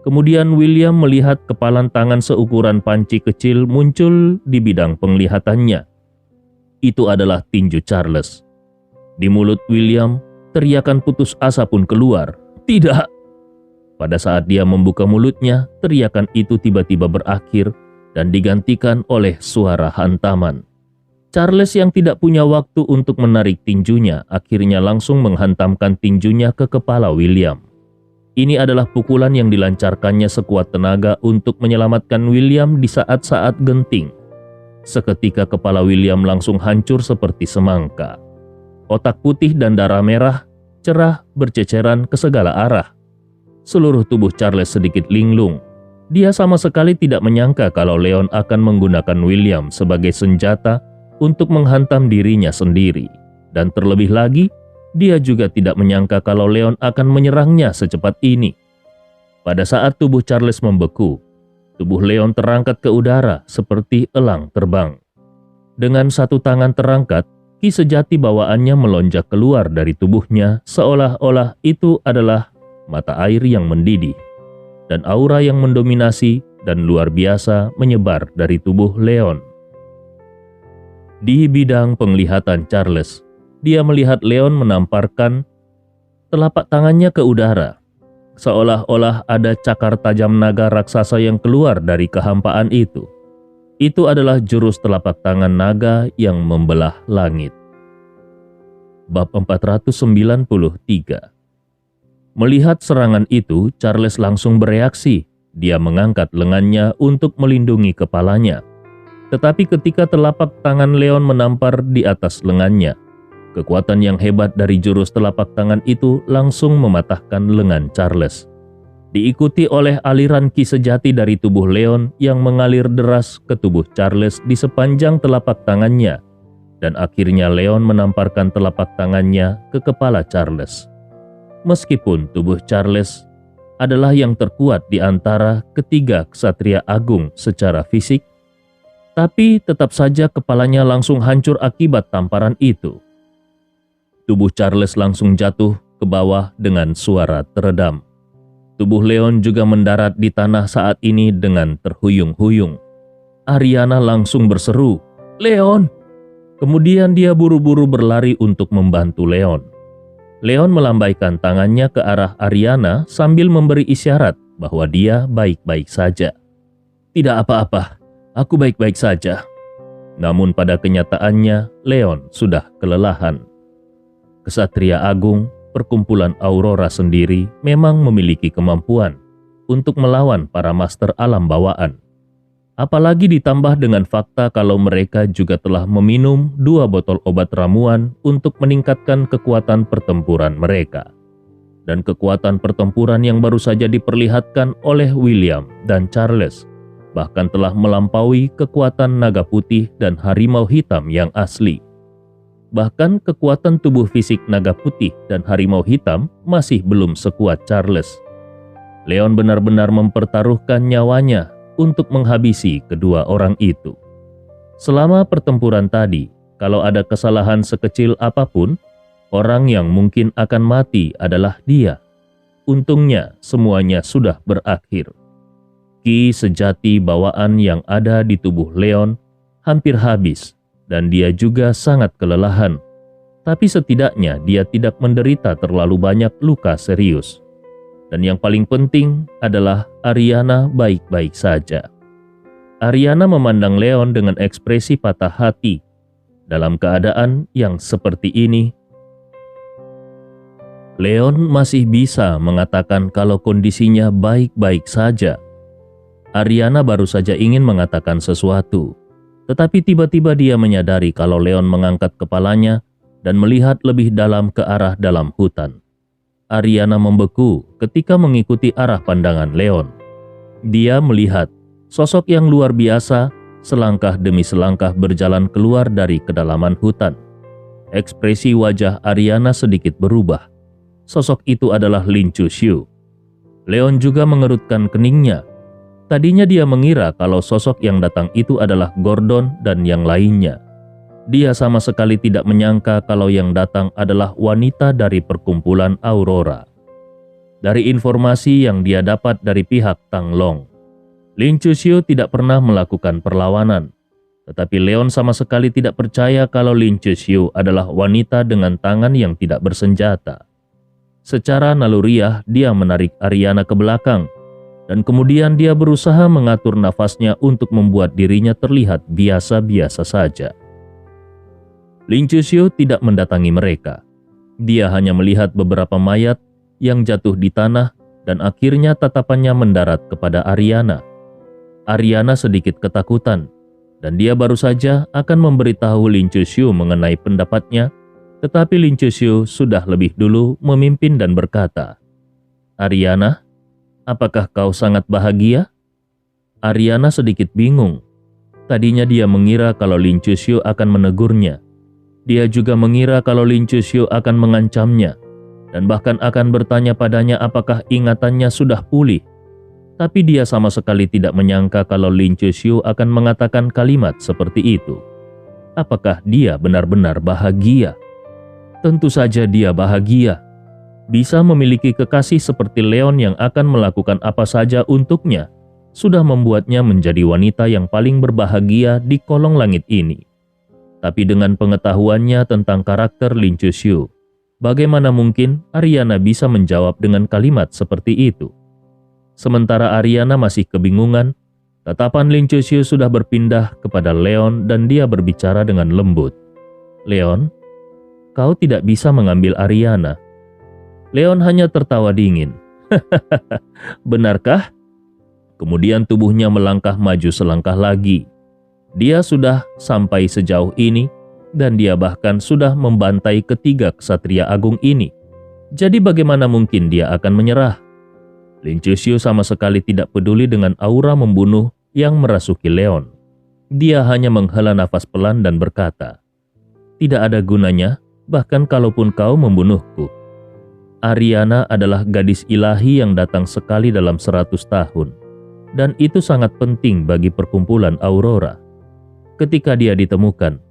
Kemudian William melihat kepalan tangan seukuran panci kecil muncul di bidang penglihatannya. Itu adalah tinju Charles. Di mulut William, teriakan putus asa pun keluar. Tidak! Pada saat dia membuka mulutnya, teriakan itu tiba-tiba berakhir dan digantikan oleh suara hantaman. Charles yang tidak punya waktu untuk menarik tinjunya, akhirnya langsung menghantamkan tinjunya ke kepala William. Ini adalah pukulan yang dilancarkannya sekuat tenaga untuk menyelamatkan William di saat-saat genting. Seketika kepala William langsung hancur seperti semangka. Otak putih dan darah merah cerah berceceran ke segala arah. Seluruh tubuh Charles sedikit linglung. Dia sama sekali tidak menyangka kalau Leon akan menggunakan William sebagai senjata untuk menghantam dirinya sendiri. Dan terlebih lagi, dia juga tidak menyangka kalau Leon akan menyerangnya secepat ini. Pada saat tubuh Charles membeku, tubuh Leon terangkat ke udara seperti elang terbang. Dengan satu tangan terangkat, ki sejati bawaannya melonjak keluar dari tubuhnya seolah-olah itu adalah mata air yang mendidih, dan aura yang mendominasi dan luar biasa menyebar dari tubuh Leon. Di bidang penglihatan Charles, dia melihat Leon menamparkan telapak tangannya ke udara, seolah-olah ada cakar tajam naga raksasa yang keluar dari kehampaan itu. Itu adalah jurus telapak tangan naga yang membelah langit. Bab 493. Melihat serangan itu, Charles langsung bereaksi. Dia mengangkat lengannya untuk melindungi kepalanya. Tetapi ketika telapak tangan Leon menampar di atas lengannya, kekuatan yang hebat dari jurus telapak tangan itu langsung mematahkan lengan Charles. Diikuti oleh aliran ki sejati dari tubuh Leon yang mengalir deras ke tubuh Charles di sepanjang telapak tangannya, dan akhirnya Leon menamparkan telapak tangannya ke kepala Charles. Meskipun tubuh Charles adalah yang terkuat di antara ketiga ksatria agung secara fisik, tapi tetap saja kepalanya langsung hancur akibat tamparan itu. Tubuh Charles langsung jatuh ke bawah dengan suara teredam. Tubuh Leon juga mendarat di tanah saat ini dengan terhuyung-huyung. Ariana langsung berseru, "Leon!" Kemudian dia buru-buru berlari untuk membantu Leon. Leon melambaikan tangannya ke arah Ariana sambil memberi isyarat bahwa dia baik-baik saja. "Tidak apa-apa, aku baik-baik saja." Namun pada kenyataannya, Leon sudah kelelahan. Ksatria Agung, perkumpulan Aurora sendiri memang memiliki kemampuan untuk melawan para master alam bawaan. Apalagi ditambah dengan fakta kalau mereka juga telah meminum 2 botol obat ramuan untuk meningkatkan kekuatan pertempuran mereka. Dan kekuatan pertempuran yang baru saja diperlihatkan oleh William dan Charles bahkan telah melampaui kekuatan naga putih dan harimau hitam yang asli. Bahkan kekuatan tubuh fisik naga putih dan harimau hitam masih belum sekuat Charles. Leon benar-benar mempertaruhkan nyawanya untuk menghabisi kedua orang itu. Selama pertempuran tadi, kalau ada kesalahan sekecil apapun, orang yang mungkin akan mati adalah dia. Untungnya semuanya sudah berakhir. Ki sejati bawaan yang ada di tubuh Leon hampir habis dan dia juga sangat kelelahan. Tapi setidaknya dia tidak menderita terlalu banyak luka serius. Dan yang paling penting adalah Ariana baik-baik saja. Ariana memandang Leon dengan ekspresi patah hati. Dalam keadaan yang seperti ini, Leon masih bisa mengatakan kalau kondisinya baik-baik saja. Ariana baru saja ingin mengatakan sesuatu, tetapi tiba-tiba dia menyadari kalau Leon mengangkat kepalanya dan melihat lebih dalam ke arah dalam hutan. Ariana membeku ketika mengikuti arah pandangan Leon. Dia melihat sosok yang luar biasa selangkah demi selangkah berjalan keluar dari kedalaman hutan. Ekspresi wajah Ariana sedikit berubah. Sosok itu adalah Lin Chuxiu. Leon juga mengerutkan keningnya. Tadinya dia mengira kalau sosok yang datang itu adalah Gordon dan yang lainnya. Dia sama sekali tidak menyangka kalau yang datang adalah wanita dari perkumpulan Aurora. Dari informasi yang dia dapat dari pihak Tang Long, Lin Chuxiu tidak pernah melakukan perlawanan. Tetapi Leon sama sekali tidak percaya kalau Lin Chuxiu adalah wanita dengan tangan yang tidak bersenjata. Secara naluriah, dia menarik Ariana ke belakang, dan kemudian dia berusaha mengatur nafasnya untuk membuat dirinya terlihat biasa-biasa saja. Lin Chuxiu tidak mendatangi mereka. Dia hanya melihat beberapa mayat yang jatuh di tanah dan akhirnya tatapannya mendarat kepada Ariana. Ariana sedikit ketakutan dan dia baru saja akan memberitahu Lin Chuxiu mengenai pendapatnya, tetapi Lin Chuxiu sudah lebih dulu memimpin dan berkata, "Ariana, apakah kau sangat bahagia?" Ariana sedikit bingung. Tadinya dia mengira kalau Lin Chuxiu akan menegurnya. Dia juga mengira kalau Lin Chuxiu akan mengancamnya dan bahkan akan bertanya padanya apakah ingatannya sudah pulih. Tapi dia sama sekali tidak menyangka kalau Lin Chuxiu akan mengatakan kalimat seperti itu. Apakah dia benar-benar bahagia? Tentu saja dia bahagia. Bisa memiliki kekasih seperti Leon yang akan melakukan apa saja untuknya sudah membuatnya menjadi wanita yang paling berbahagia di kolong langit ini. Tapi dengan pengetahuannya tentang karakter Lin Chuxiu, bagaimana mungkin Ariana bisa menjawab dengan kalimat seperti itu? Sementara Ariana masih kebingungan, tatapan Lin Chuxiu sudah berpindah kepada Leon dan dia berbicara dengan lembut. "Leon, kau tidak bisa mengambil Ariana." Leon hanya tertawa dingin. "Benarkah?" Kemudian tubuhnya melangkah maju selangkah lagi. Dia sudah sampai sejauh ini dan dia bahkan sudah membantai ketiga ksatria agung ini. Jadi bagaimana mungkin dia akan menyerah? Lin Chuxiu sama sekali tidak peduli dengan aura membunuh yang merasuki Leon. Dia hanya menghela nafas pelan dan berkata, "Tidak ada gunanya, bahkan kalaupun kau membunuhku. Ariana adalah gadis ilahi yang datang sekali dalam 100 tahun. Dan itu sangat penting bagi perkumpulan Aurora. Ketika dia ditemukan,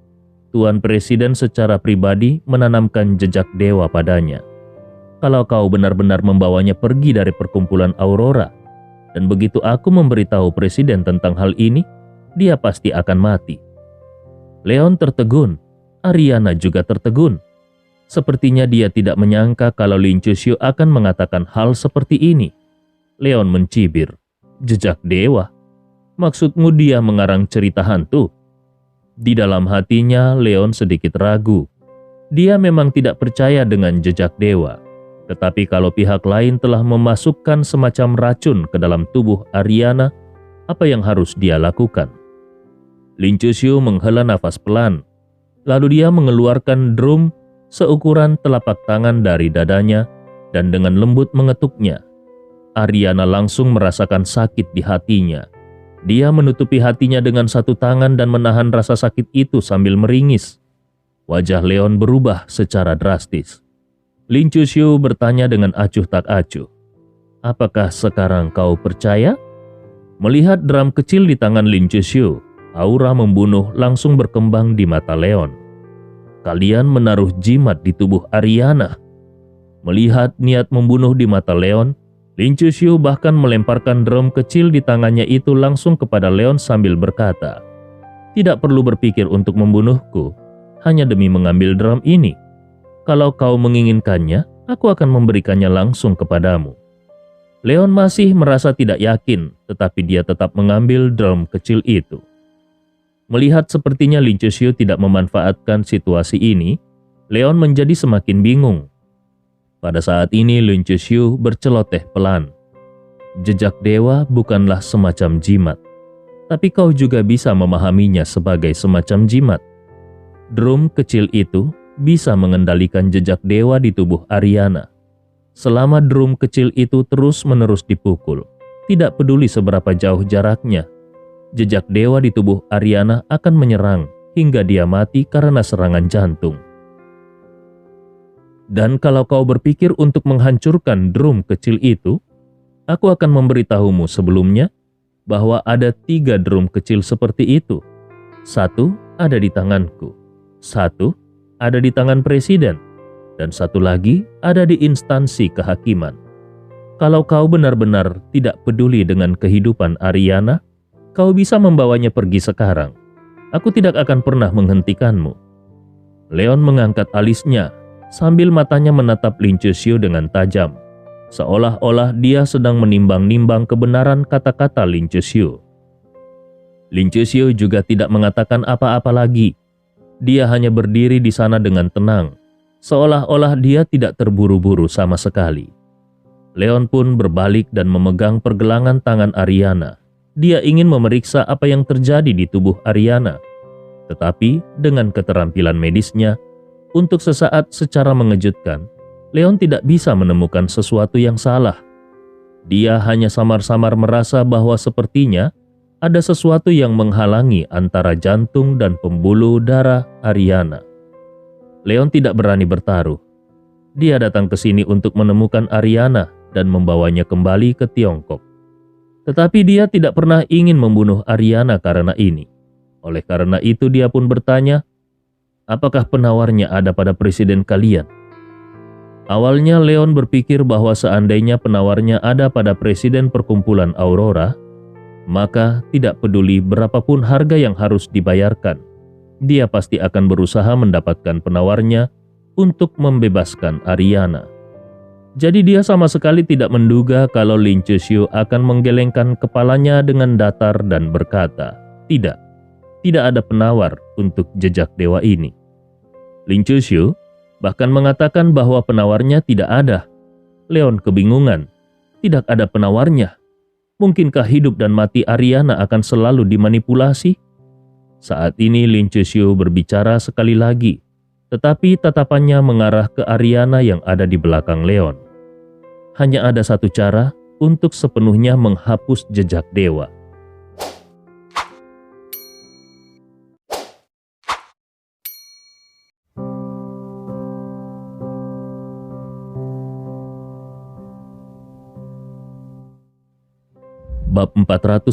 Tuan Presiden secara pribadi menanamkan jejak dewa padanya. Kalau kau benar-benar membawanya pergi dari perkumpulan Aurora, dan begitu aku memberitahu Presiden tentang hal ini, dia pasti akan mati." Leon tertegun, Ariana juga tertegun. Sepertinya dia tidak menyangka kalau Lin Chuxiu akan mengatakan hal seperti ini. Leon mencibir, "Jejak dewa? Maksudmu dia mengarang cerita hantu?" Di dalam hatinya, Leon sedikit ragu. Dia memang tidak percaya dengan jejak dewa. Tetapi kalau pihak lain telah memasukkan semacam racun ke dalam tubuh Ariana, apa yang harus dia lakukan? Lin Chuxiu menghela nafas pelan. Lalu dia mengeluarkan drum seukuran telapak tangan dari dadanya dan dengan lembut mengetuknya. Ariana langsung merasakan sakit di hatinya. Dia menutupi hatinya dengan satu tangan dan menahan rasa sakit itu sambil meringis. Wajah Leon berubah secara drastis. Lin Chuxiu bertanya dengan acuh tak acuh, "Apakah sekarang kau percaya?" Melihat drum kecil di tangan Lin Chuxiu, aura membunuh langsung berkembang di mata Leon. "Kalian menaruh jimat di tubuh Ariana." Melihat niat membunuh di mata Leon, Lin Chuxiu bahkan melemparkan drum kecil di tangannya itu langsung kepada Leon sambil berkata, "Tidak perlu berpikir untuk membunuhku, hanya demi mengambil drum ini. Kalau kau menginginkannya, aku akan memberikannya langsung kepadamu." Leon masih merasa tidak yakin, tetapi dia tetap mengambil drum kecil itu. Melihat sepertinya Lin Chuxiu tidak memanfaatkan situasi ini, Leon menjadi semakin bingung. Pada saat ini Lin Chuxiu berceloteh pelan. "Jejak dewa bukanlah semacam jimat, tapi kau juga bisa memahaminya sebagai semacam jimat. Drum kecil itu bisa mengendalikan jejak dewa di tubuh Ariana. Selama drum kecil itu terus-menerus dipukul, tidak peduli seberapa jauh jaraknya, jejak dewa di tubuh Ariana akan menyerang hingga dia mati karena serangan jantung. Dan kalau kau berpikir untuk menghancurkan drum kecil itu, Aku akan memberitahumu sebelumnya bahwa ada 3 drum kecil seperti itu. 1 ada di tanganku, 1 ada di tangan presiden, dan 1 lagi ada di instansi kehakiman. Kalau kau benar-benar tidak peduli dengan kehidupan Ariana, kau bisa membawanya pergi sekarang. Aku tidak akan pernah menghentikanmu. Leon mengangkat alisnya sambil matanya menatap Lin Chushu dengan tajam, seolah-olah dia sedang menimbang-nimbang kebenaran kata-kata Lin Chushu. Lin Chushu juga tidak mengatakan apa-apa lagi. Dia hanya berdiri di sana dengan tenang, seolah-olah dia tidak terburu-buru sama sekali. Leon pun berbalik dan memegang pergelangan tangan Ariana. Dia ingin memeriksa apa yang terjadi di tubuh Ariana. Tetapi dengan keterampilan medisnya, untuk sesaat secara mengejutkan, Leon tidak bisa menemukan sesuatu yang salah. Dia hanya samar-samar merasa bahwa sepertinya ada sesuatu yang menghalangi antara jantung dan pembuluh darah Ariana. Leon tidak berani bertaruh. Dia datang ke sini untuk menemukan Ariana dan membawanya kembali ke Tiongkok. Tetapi dia tidak pernah ingin membunuh Ariana karena ini. Oleh karena itu dia pun bertanya, apakah penawarnya ada pada presiden kalian? Awalnya Leon berpikir bahwa seandainya penawarnya ada pada presiden perkumpulan Aurora, maka tidak peduli berapapun harga yang harus dibayarkan, dia pasti akan berusaha mendapatkan penawarnya untuk membebaskan Ariana. Jadi dia sama sekali tidak menduga kalau Lin Chushu akan menggelengkan kepalanya dengan datar dan berkata, tidak ada penawar untuk jejak dewa ini. Lin Chushu bahkan mengatakan bahwa penawarnya tidak ada. Leon kebingungan, tidak ada penawarnya. Mungkinkah hidup dan mati Ariana akan selalu dimanipulasi? Saat ini Lin Chushu berbicara sekali lagi, tetapi tatapannya mengarah ke Ariana yang ada di belakang Leon. Hanya ada satu cara untuk sepenuhnya menghapus jejak dewa. Bab 494.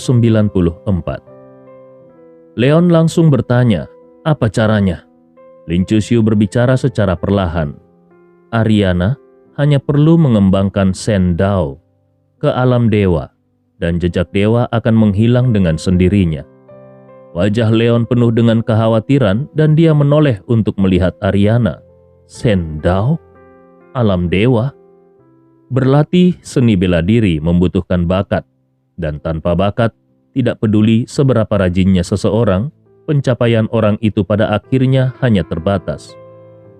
Leon langsung bertanya, apa caranya? Lin Chushu berbicara secara perlahan. Ariana hanya perlu mengembangkan Shen Dao ke alam dewa, dan jejak dewa akan menghilang dengan sendirinya. Wajah Leon penuh dengan kekhawatiran dan dia menoleh untuk melihat Ariana. Shen Dao? Alam dewa? Berlatih seni bela diri membutuhkan bakat, dan tanpa bakat, tidak peduli seberapa rajinnya seseorang, pencapaian orang itu pada akhirnya hanya terbatas.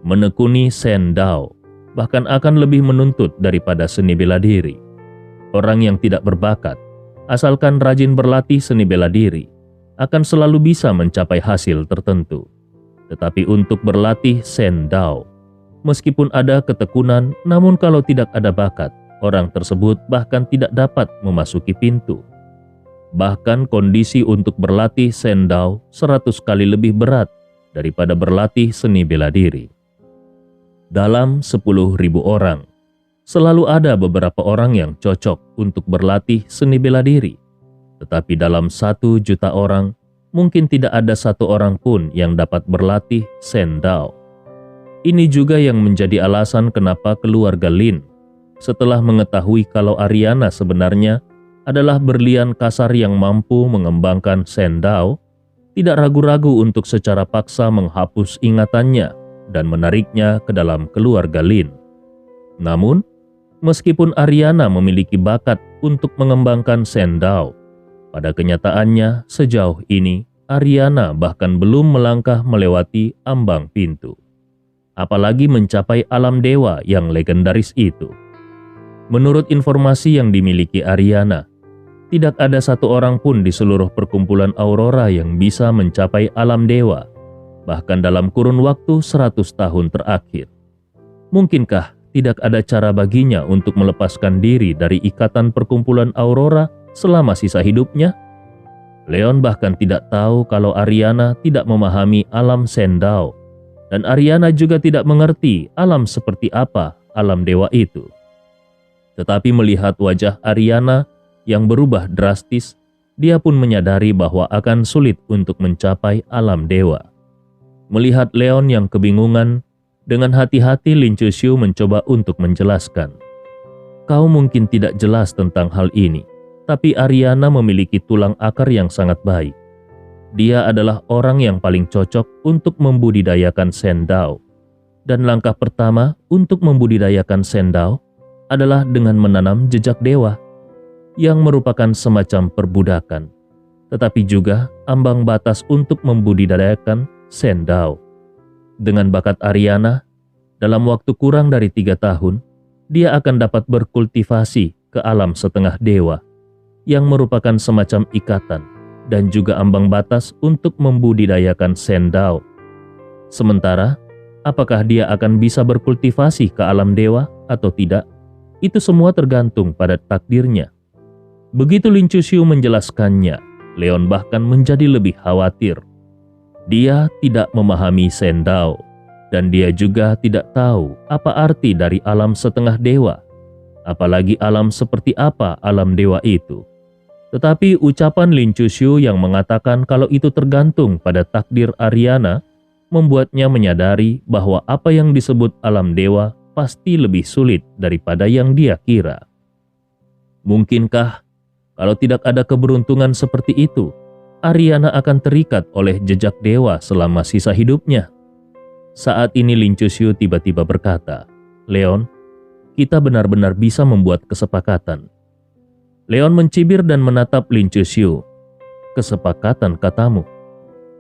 Menekuni Shen Dao bahkan akan lebih menuntut daripada seni bela diri. Orang yang tidak berbakat, asalkan rajin berlatih seni bela diri, akan selalu bisa mencapai hasil tertentu. Tetapi untuk berlatih Shen Dao, meskipun ada ketekunan, namun kalau tidak ada bakat, orang tersebut bahkan tidak dapat memasuki pintu. Bahkan kondisi untuk berlatih Shen Dao 100 kali lebih berat daripada berlatih seni bela diri. Dalam 10.000 orang, selalu ada beberapa orang yang cocok untuk berlatih seni bela diri. Tetapi dalam 1 juta orang, mungkin tidak ada 1 orang pun yang dapat berlatih Shen Dao. Ini juga yang menjadi alasan kenapa keluarga Lin, setelah mengetahui kalau Ariana sebenarnya adalah berlian kasar yang mampu mengembangkan Shen Dao, tidak ragu-ragu untuk secara paksa menghapus ingatannya dan menariknya ke dalam keluarga Lin. Namun, meskipun Ariana memiliki bakat untuk mengembangkan Shen Dao, pada kenyataannya sejauh ini Ariana bahkan belum melangkah melewati ambang pintu, apalagi mencapai alam dewa yang legendaris itu. Menurut informasi yang dimiliki Ariana, tidak ada 1 orang pun di seluruh perkumpulan Aurora yang bisa mencapai alam dewa, bahkan dalam kurun waktu 100 tahun terakhir. Mungkinkah tidak ada cara baginya untuk melepaskan diri dari ikatan perkumpulan Aurora selama sisa hidupnya? Leon bahkan tidak tahu kalau Ariana tidak memahami alam Shen Dao, dan Ariana juga tidak mengerti alam seperti apa alam dewa itu. Tetapi melihat wajah Ariana yang berubah drastis, dia pun menyadari bahwa akan sulit untuk mencapai alam dewa. Melihat Leon yang kebingungan, dengan hati-hati Lin Chushu mencoba untuk menjelaskan. Kau mungkin tidak jelas tentang hal ini, tapi Ariana memiliki tulang akar yang sangat baik. Dia adalah orang yang paling cocok untuk membudidayakan Sendao. Dan langkah pertama untuk membudidayakan Sendao adalah dengan menanam jejak dewa, yang merupakan semacam perbudakan, tetapi juga ambang batas untuk membudidayakan Sendao. Dengan bakat Ariana, dalam waktu kurang dari 3 tahun, dia akan dapat berkultivasi ke alam setengah dewa, yang merupakan semacam ikatan dan juga ambang batas untuk membudidayakan Sendao. Sementara, apakah dia akan bisa berkultivasi ke alam dewa atau tidak, itu semua tergantung pada takdirnya. Begitu Lin Chushu menjelaskannya, Leon bahkan menjadi lebih khawatir. Dia tidak memahami Sendao, dan dia juga tidak tahu apa arti dari alam setengah dewa, apalagi alam seperti apa alam dewa itu. Tetapi ucapan Lin Chushu yang mengatakan kalau itu tergantung pada takdir Ariana membuatnya menyadari bahwa apa yang disebut alam dewa pasti lebih sulit daripada yang dia kira. Mungkinkah kalau tidak ada keberuntungan seperti itu, Ariana akan terikat oleh jejak dewa selama sisa hidupnya? Saat ini Lin Chushu tiba-tiba berkata, "Leon, kita benar-benar bisa membuat kesepakatan." Leon mencibir dan menatap Lin Chushu. "Kesepakatan katamu?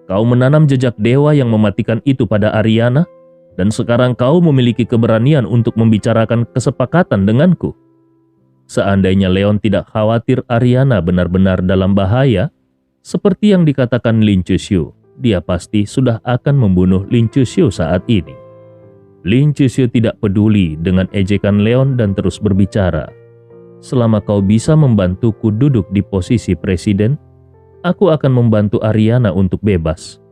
Kau menanam jejak dewa yang mematikan itu pada Ariana, dan sekarang kau memiliki keberanian untuk membicarakan kesepakatan denganku?" Seandainya Leon tidak khawatir Ariana benar-benar dalam bahaya, seperti yang dikatakan Lin Chushu, dia pasti sudah akan membunuh Lin Chushu saat ini. Lin Chushu tidak peduli dengan ejekan Leon dan terus berbicara. "Selama kau bisa membantuku duduk di posisi presiden, aku akan membantu Ariana untuk bebas."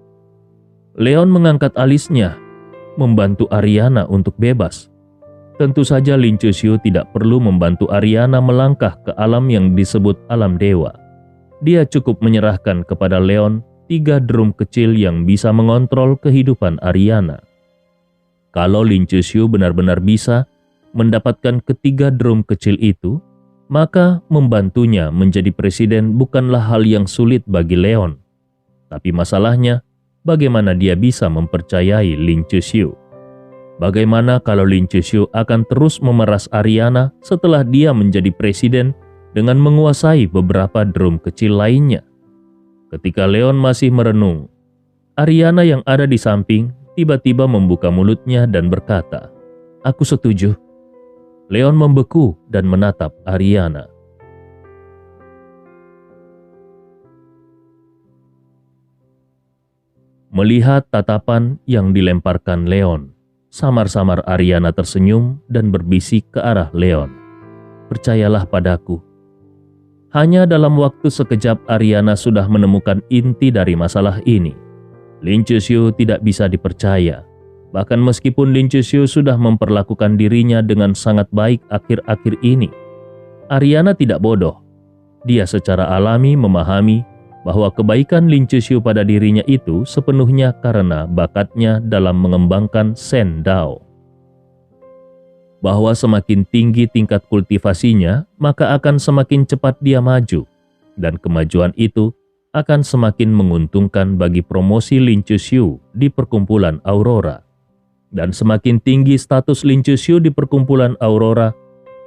Leon mengangkat alisnya. Membantu Ariana untuk bebas? Tentu saja Lin Chushu tidak perlu membantu Ariana melangkah ke alam yang disebut alam dewa. Dia cukup menyerahkan kepada Leon 3 drum kecil yang bisa mengontrol kehidupan Ariana. Kalau Lin Chushu benar-benar bisa mendapatkan ketiga drum kecil itu, maka membantunya menjadi presiden bukanlah hal yang sulit bagi Leon. Tapi masalahnya, bagaimana dia bisa mempercayai Lin Chushu? Bagaimana kalau Lin Chushu akan terus memeras Ariana setelah dia menjadi presiden dengan menguasai beberapa drum kecil lainnya? Ketika Leon masih merenung, Ariana yang ada di samping tiba-tiba membuka mulutnya dan berkata, "Aku setuju." Leon membeku dan menatap Ariana. Melihat tatapan yang dilemparkan Leon, samar-samar Ariana tersenyum dan berbisik ke arah Leon, "Percayalah padaku." Hanya dalam waktu sekejap Ariana sudah menemukan inti dari masalah ini. Lin Chushu tidak bisa dipercaya. Bahkan meskipun Lin Chushu sudah memperlakukan dirinya dengan sangat baik akhir-akhir ini, Ariana tidak bodoh. Dia secara alami memahami bahwa kebaikan Lin Chushu pada dirinya itu sepenuhnya karena bakatnya dalam mengembangkan Sendao. Bahwa semakin tinggi tingkat kultivasinya, maka akan semakin cepat dia maju, dan kemajuan itu akan semakin menguntungkan bagi promosi Lin Chushu di perkumpulan Aurora. Dan semakin tinggi status Lin Chushu di perkumpulan Aurora,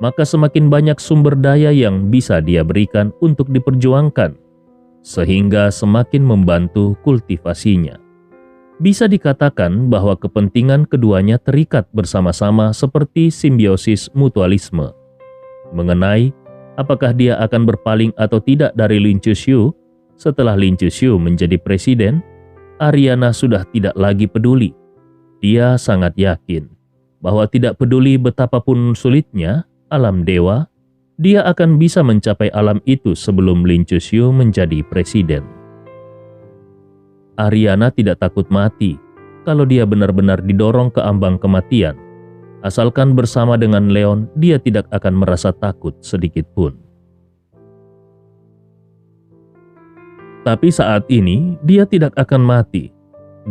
maka semakin banyak sumber daya yang bisa dia berikan untuk diperjuangkan, sehingga semakin membantu kultivasinya. Bisa dikatakan bahwa kepentingan keduanya terikat bersama-sama seperti simbiosis mutualisme. Mengenai apakah dia akan berpaling atau tidak dari Lin Chushu, setelah Lin Chushu menjadi presiden, Ariana sudah tidak lagi peduli. Dia sangat yakin bahwa tidak peduli betapapun sulitnya alam dewa, dia akan bisa mencapai alam itu sebelum Lin Chushu menjadi presiden. Ariana tidak takut mati kalau dia benar-benar didorong ke ambang kematian. Asalkan bersama dengan Leon, dia tidak akan merasa takut sedikit pun. Tapi saat ini, dia tidak akan mati,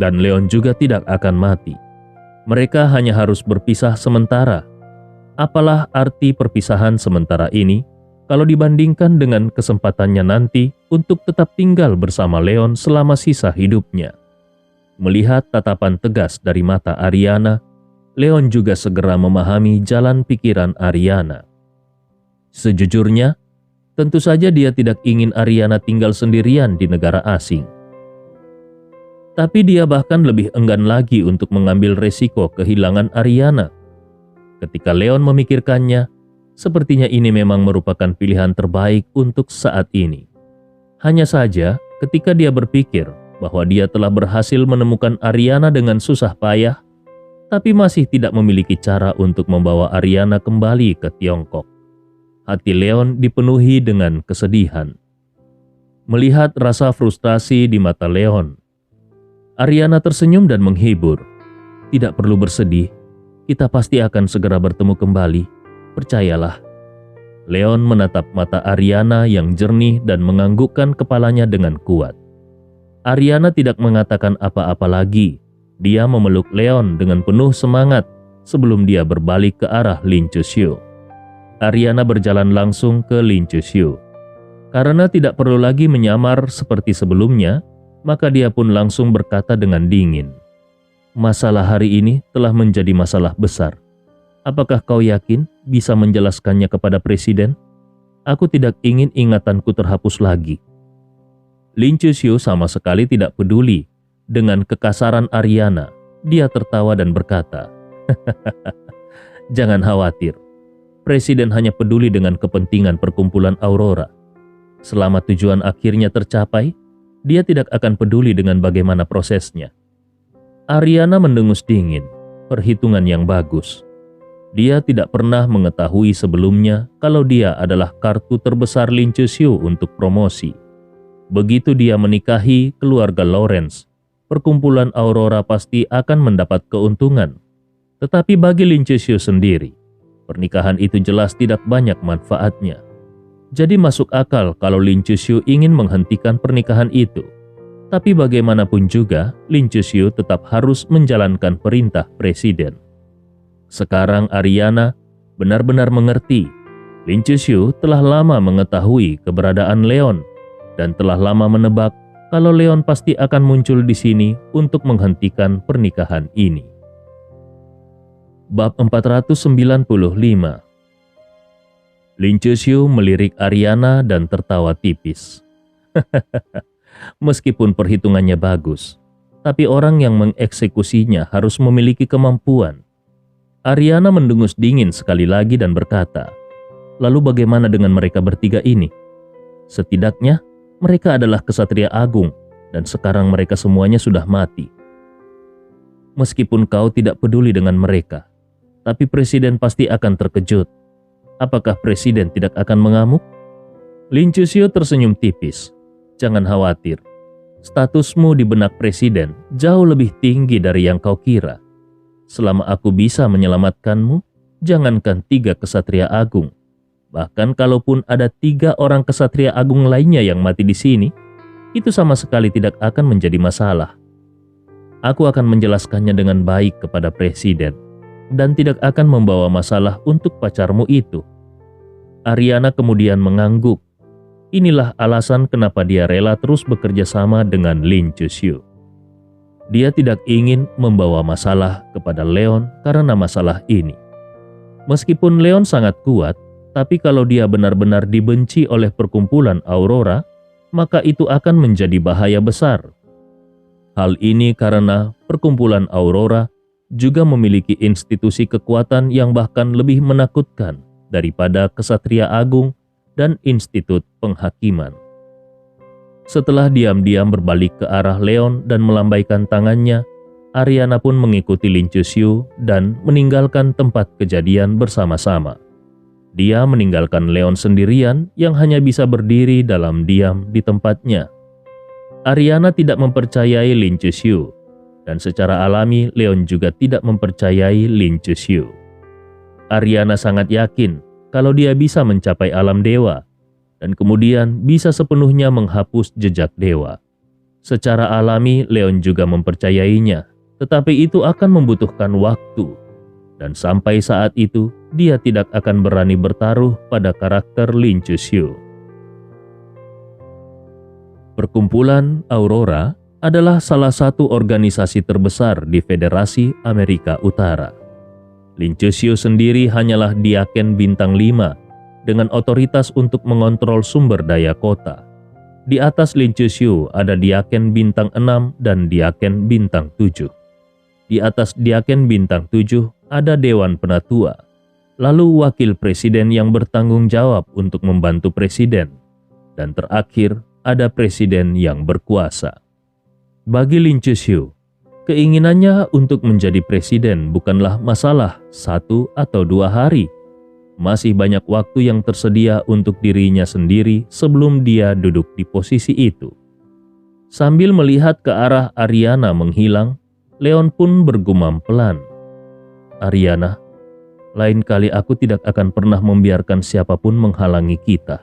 dan Leon juga tidak akan mati. Mereka hanya harus berpisah sementara. Apalah arti perpisahan sementara ini kalau dibandingkan dengan kesempatannya nanti untuk tetap tinggal bersama Leon selama sisa hidupnya? Melihat tatapan tegas dari mata Ariana, Leon juga segera memahami jalan pikiran Ariana. Sejujurnya, tentu saja dia tidak ingin Ariana tinggal sendirian di negara asing. Tapi dia bahkan lebih enggan lagi untuk mengambil resiko kehilangan Ariana. Ketika Leon memikirkannya, sepertinya ini memang merupakan pilihan terbaik untuk saat ini. Hanya saja, ketika dia berpikir bahwa dia telah berhasil menemukan Ariana dengan susah payah, tapi masih tidak memiliki cara untuk membawa Ariana kembali ke Tiongkok, hati Leon dipenuhi dengan kesedihan. Melihat rasa frustasi di mata Leon, Ariana tersenyum dan menghibur. "Tidak perlu bersedih, kita pasti akan segera bertemu kembali, percayalah." Leon menatap mata Ariana yang jernih dan menganggukkan kepalanya dengan kuat. Ariana tidak mengatakan apa-apa lagi. Dia memeluk Leon dengan penuh semangat sebelum dia berbalik ke arah Lin Chuxiu. Ariana berjalan langsung ke Lin Chuxiu. Karena tidak perlu lagi menyamar seperti sebelumnya, maka dia pun langsung berkata dengan dingin, "Masalah hari ini telah menjadi masalah besar. Apakah kau yakin bisa menjelaskannya kepada presiden? Aku tidak ingin ingatanku terhapus lagi." Lin Chuxiu sama sekali tidak peduli dengan kekasaran Ariana. Dia tertawa dan berkata, "Jangan khawatir. Presiden hanya peduli dengan kepentingan perkumpulan Aurora. Selama tujuan akhirnya tercapai, dia tidak akan peduli dengan bagaimana prosesnya." Ariana mendengus dingin, perhitungan yang bagus. Dia tidak pernah mengetahui sebelumnya kalau dia adalah kartu terbesar Lin Chuxiu untuk promosi. Begitu dia menikahi keluarga Lawrence, perkumpulan Aurora pasti akan mendapat keuntungan. Tetapi bagi Lin Chuxiu sendiri, pernikahan itu jelas tidak banyak manfaatnya. Jadi masuk akal kalau Lin Chuxiu ingin menghentikan pernikahan itu. Tapi bagaimanapun juga, Lin Chuxiu tetap harus menjalankan perintah presiden. Sekarang Ariana benar-benar mengerti. Lin Chuxiu telah lama mengetahui keberadaan Leon dan telah lama menebak kalau Leon pasti akan muncul di sini untuk menghentikan pernikahan ini. Bab 495. Lin Chuxiu melirik Ariana dan tertawa tipis. Meskipun perhitungannya bagus, tapi orang yang mengeksekusinya harus memiliki kemampuan. Ariana mendengus dingin sekali lagi dan berkata, "Lalu bagaimana dengan mereka bertiga ini? Setidaknya mereka adalah kesatria agung dan sekarang mereka semuanya sudah mati. Meskipun kau tidak peduli dengan mereka, tapi presiden pasti akan terkejut. Apakah presiden tidak akan mengamuk?" Lin Chuxiu tersenyum tipis. "Jangan khawatir. Statusmu di benak presiden jauh lebih tinggi dari yang kau kira. Selama aku bisa menyelamatkanmu, jangankan 3 kesatria agung. Bahkan kalaupun ada 3 orang kesatria agung lainnya yang mati di sini, itu sama sekali tidak akan menjadi masalah. Aku akan menjelaskannya dengan baik kepada presiden dan tidak akan membawa masalah untuk pacarmu itu." Ariana kemudian mengangguk. Inilah alasan kenapa dia rela terus bekerja sama dengan Lin Chuxiu. Dia tidak ingin membawa masalah kepada Leon karena masalah ini. Meskipun Leon sangat kuat, tapi kalau dia benar-benar dibenci oleh perkumpulan Aurora, maka itu akan menjadi bahaya besar. Hal ini karena perkumpulan Aurora juga memiliki institusi kekuatan yang bahkan lebih menakutkan daripada Kesatria Agung dan Institut Penghakiman. Setelah diam-diam berbalik ke arah Leon dan melambaikan tangannya, Ariana pun mengikuti Lin Chuxiu dan meninggalkan tempat kejadian bersama-sama. Dia meninggalkan Leon sendirian yang hanya bisa berdiri dalam diam di tempatnya. Ariana tidak mempercayai Lin Chuxiu, dan secara alami Leon juga tidak mempercayai Lin Chuxiu. Ariana sangat yakin kalau dia bisa mencapai alam dewa dan kemudian bisa sepenuhnya menghapus jejak dewa. Secara alami, Leon juga mempercayainya, tetapi itu akan membutuhkan waktu. Dan sampai saat itu, dia tidak akan berani bertaruh pada karakter Lin Chusyu. Perkumpulan Aurora adalah salah satu organisasi terbesar di Federasi Amerika Utara. Lin Chusyu sendiri hanyalah Diaken Bintang 5 dengan otoritas untuk mengontrol sumber daya kota. Di atas Lin Chusyu ada Diaken Bintang 6 dan Diaken Bintang 7. Di atas Diaken Bintang 7 ada Dewan Penatua, lalu Wakil Presiden yang bertanggung jawab untuk membantu Presiden, dan terakhir ada Presiden yang berkuasa. Bagi Lin Chusyu, keinginannya untuk menjadi Presiden bukanlah masalah 1 atau 2 hari. Masih banyak waktu yang tersedia untuk dirinya sendiri sebelum dia duduk di posisi itu. Sambil melihat ke arah Ariana menghilang, Leon pun bergumam pelan. "Ariana, lain kali aku tidak akan pernah membiarkan siapapun menghalangi kita."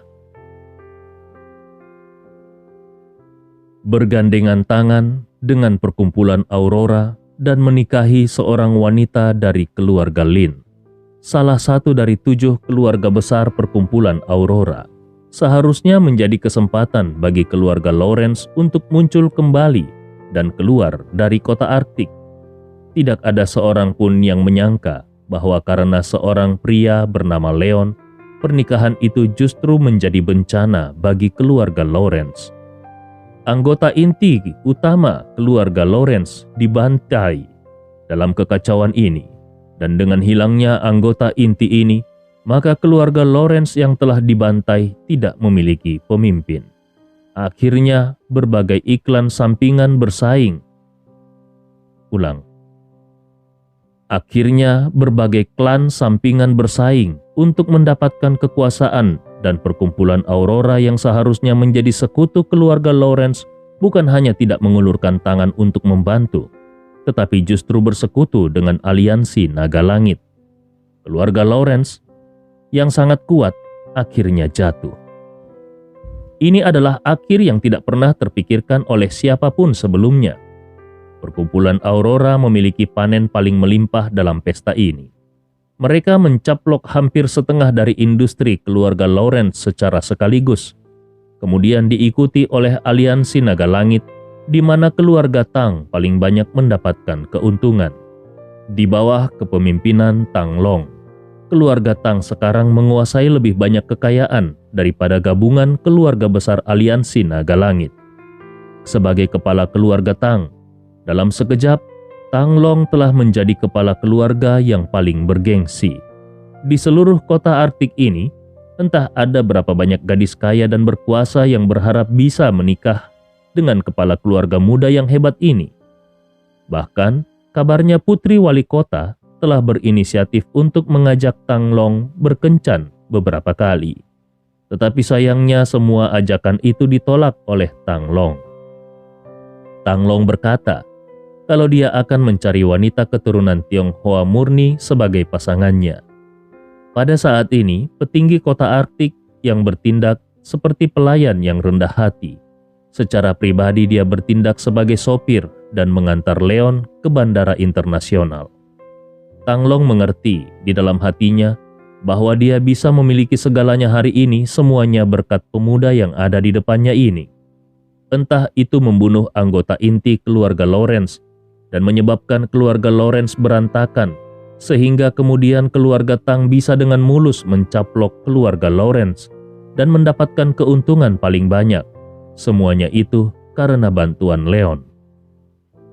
Bergandengan tangan dengan perkumpulan Aurora dan menikahi seorang wanita dari keluarga Lin, salah satu dari 7 keluarga besar perkumpulan Aurora, seharusnya menjadi kesempatan bagi keluarga Lawrence untuk muncul kembali dan keluar dari kota Arktik. Tidak ada seorang pun yang menyangka bahwa karena seorang pria bernama Leon, pernikahan itu justru menjadi bencana bagi keluarga Lawrence. Anggota inti utama keluarga Lawrence dibantai dalam kekacauan ini. Dan dengan hilangnya anggota inti ini, maka keluarga Lawrence yang telah dibantai tidak memiliki pemimpin. Akhirnya, berbagai iklan sampingan bersaing. Akhirnya, berbagai klan sampingan bersaing untuk mendapatkan kekuasaan, dan perkumpulan Aurora yang seharusnya menjadi sekutu keluarga Lawrence bukan hanya tidak mengulurkan tangan untuk membantu, tetapi justru bersekutu dengan aliansi Naga Langit. Keluarga Lawrence yang sangat kuat akhirnya jatuh. Ini adalah akhir yang tidak pernah terpikirkan oleh siapapun sebelumnya. Perkumpulan Aurora memiliki panen paling melimpah dalam pesta ini. Mereka mencaplok hampir setengah dari industri keluarga Lawrence secara sekaligus, kemudian diikuti oleh aliansi Naga Langit, di mana keluarga Tang paling banyak mendapatkan keuntungan. Di bawah kepemimpinan Tang Long, keluarga Tang sekarang menguasai lebih banyak kekayaan daripada gabungan keluarga besar aliansi Naga Langit. Sebagai kepala keluarga Tang, dalam sekejap, Tang Long telah menjadi kepala keluarga yang paling bergengsi. Di seluruh kota Arktik ini, entah ada berapa banyak gadis kaya dan berkuasa yang berharap bisa menikah dengan kepala keluarga muda yang hebat ini. Bahkan, kabarnya putri wali kota telah berinisiatif untuk mengajak Tang Long berkencan beberapa kali. Tetapi sayangnya semua ajakan itu ditolak oleh Tang Long. Tang Long berkata kalau dia akan mencari wanita keturunan Tionghoa murni sebagai pasangannya. Pada saat ini, petinggi kota Arktik yang bertindak seperti pelayan yang rendah hati. Secara pribadi dia bertindak sebagai sopir dan mengantar Leon ke bandara internasional. Tang Long mengerti di dalam hatinya bahwa dia bisa memiliki segalanya hari ini semuanya berkat pemuda yang ada di depannya ini. Entah itu membunuh anggota inti keluarga Lawrence dan menyebabkan keluarga Lawrence berantakan, sehingga kemudian keluarga Tang bisa dengan mulus mencaplok keluarga Lawrence dan mendapatkan keuntungan paling banyak. Semuanya itu karena bantuan Leon.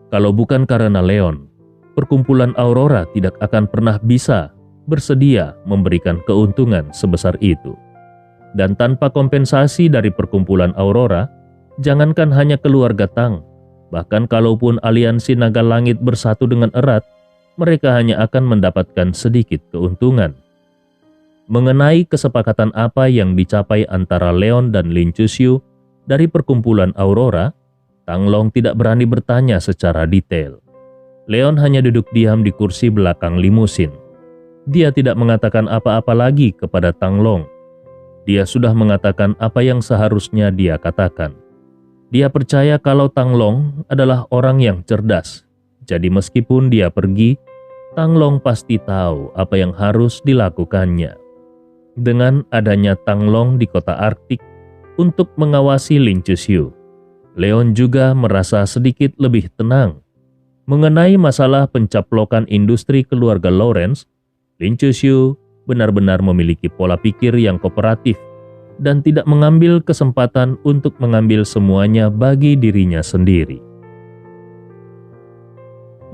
Kalau bukan karena Leon, perkumpulan Aurora tidak akan pernah bisa bersedia memberikan keuntungan sebesar itu. Dan tanpa kompensasi dari perkumpulan Aurora, jangankan hanya keluarga Tang, bahkan kalaupun aliansi Naga Langit bersatu dengan erat, mereka hanya akan mendapatkan sedikit keuntungan. Mengenai kesepakatan apa yang dicapai antara Leon dan Lin Chusyu dari perkumpulan Aurora, Tang Long tidak berani bertanya secara detail. Leon hanya duduk diam di kursi belakang limusin. Dia tidak mengatakan apa-apa lagi kepada Tang Long. Dia sudah mengatakan apa yang seharusnya dia katakan. Dia percaya kalau Tang Long adalah orang yang cerdas. Jadi meskipun dia pergi, Tang Long pasti tahu apa yang harus dilakukannya. Dengan adanya Tang Long di kota Arktik untuk mengawasi Lin Chuxiu, Leon juga merasa sedikit lebih tenang. Mengenai masalah pencaplokan industri keluarga Lawrence, Lin Chuxiu benar-benar memiliki pola pikir yang kooperatif dan tidak mengambil kesempatan untuk mengambil semuanya bagi dirinya sendiri.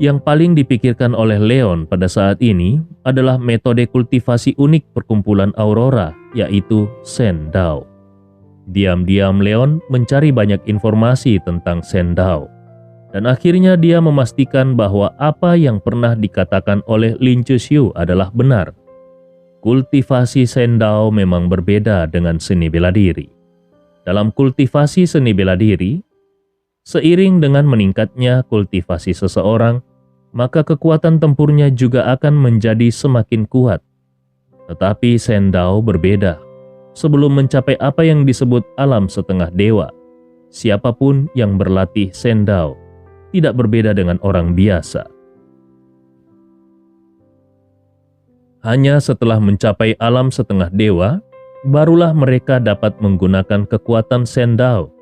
Yang paling dipikirkan oleh Leon pada saat ini adalah metode kultivasi unik perkumpulan Aurora, yaitu Sendao. Diam-diam Leon mencari banyak informasi tentang Sendao, dan akhirnya dia memastikan bahwa apa yang pernah dikatakan oleh Lin Chuxiu adalah benar. Kultivasi Sendao memang berbeda dengan seni bela diri. Dalam kultivasi seni bela diri, seiring dengan meningkatnya kultivasi seseorang, maka kekuatan tempurnya juga akan menjadi semakin kuat. Tetapi Sendao berbeda. Sebelum mencapai apa yang disebut alam setengah dewa, siapapun yang berlatih Sendao tidak berbeda dengan orang biasa. Hanya setelah mencapai alam setengah dewa, barulah mereka dapat menggunakan kekuatan Sendao.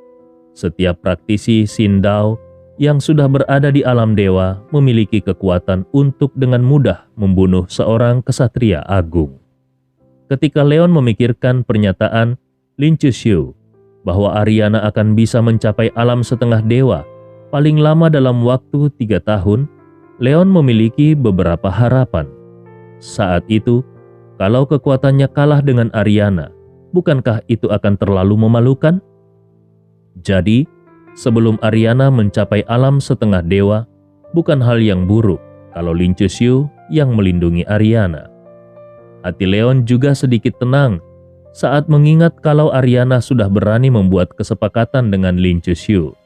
Setiap praktisi Sindao yang sudah berada di alam dewa memiliki kekuatan untuk dengan mudah membunuh seorang kesatria agung. Ketika Leon memikirkan pernyataan Lin Chuxiu bahwa Ariana akan bisa mencapai alam setengah dewa paling lama dalam waktu 3 tahun, Leon memiliki beberapa harapan. Saat itu, kalau kekuatannya kalah dengan Ariana, bukankah itu akan terlalu memalukan? Jadi, sebelum Ariana mencapai alam setengah dewa, bukan hal yang buruk kalau Lin Chuxiu yang melindungi Ariana. Hati Leon juga sedikit tenang saat mengingat kalau Ariana sudah berani membuat kesepakatan dengan Lin Chuxiu.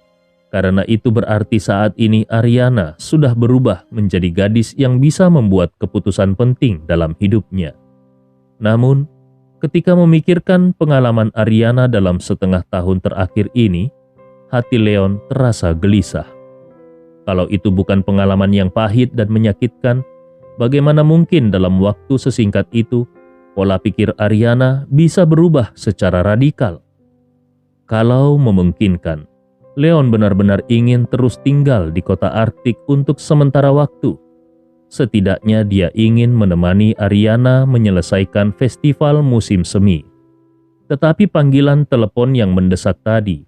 Karena itu berarti saat ini Ariana sudah berubah menjadi gadis yang bisa membuat keputusan penting dalam hidupnya. Namun, ketika memikirkan pengalaman Ariana dalam setengah tahun terakhir ini, hati Leon terasa gelisah. Kalau itu bukan pengalaman yang pahit dan menyakitkan, bagaimana mungkin dalam waktu sesingkat itu, pola pikir Ariana bisa berubah secara radikal? Kalau memungkinkan, Leon benar-benar ingin terus tinggal di kota Arktik untuk sementara waktu. Setidaknya dia ingin menemani Ariana menyelesaikan festival musim semi. Tetapi panggilan telepon yang mendesak tadi,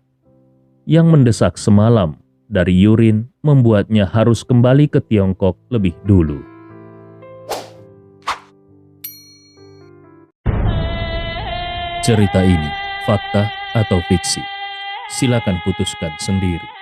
yang mendesak semalam dari Yurin, membuatnya harus kembali ke Tiongkok lebih dulu. Cerita ini fakta atau fiksi? Silakan putuskan sendiri.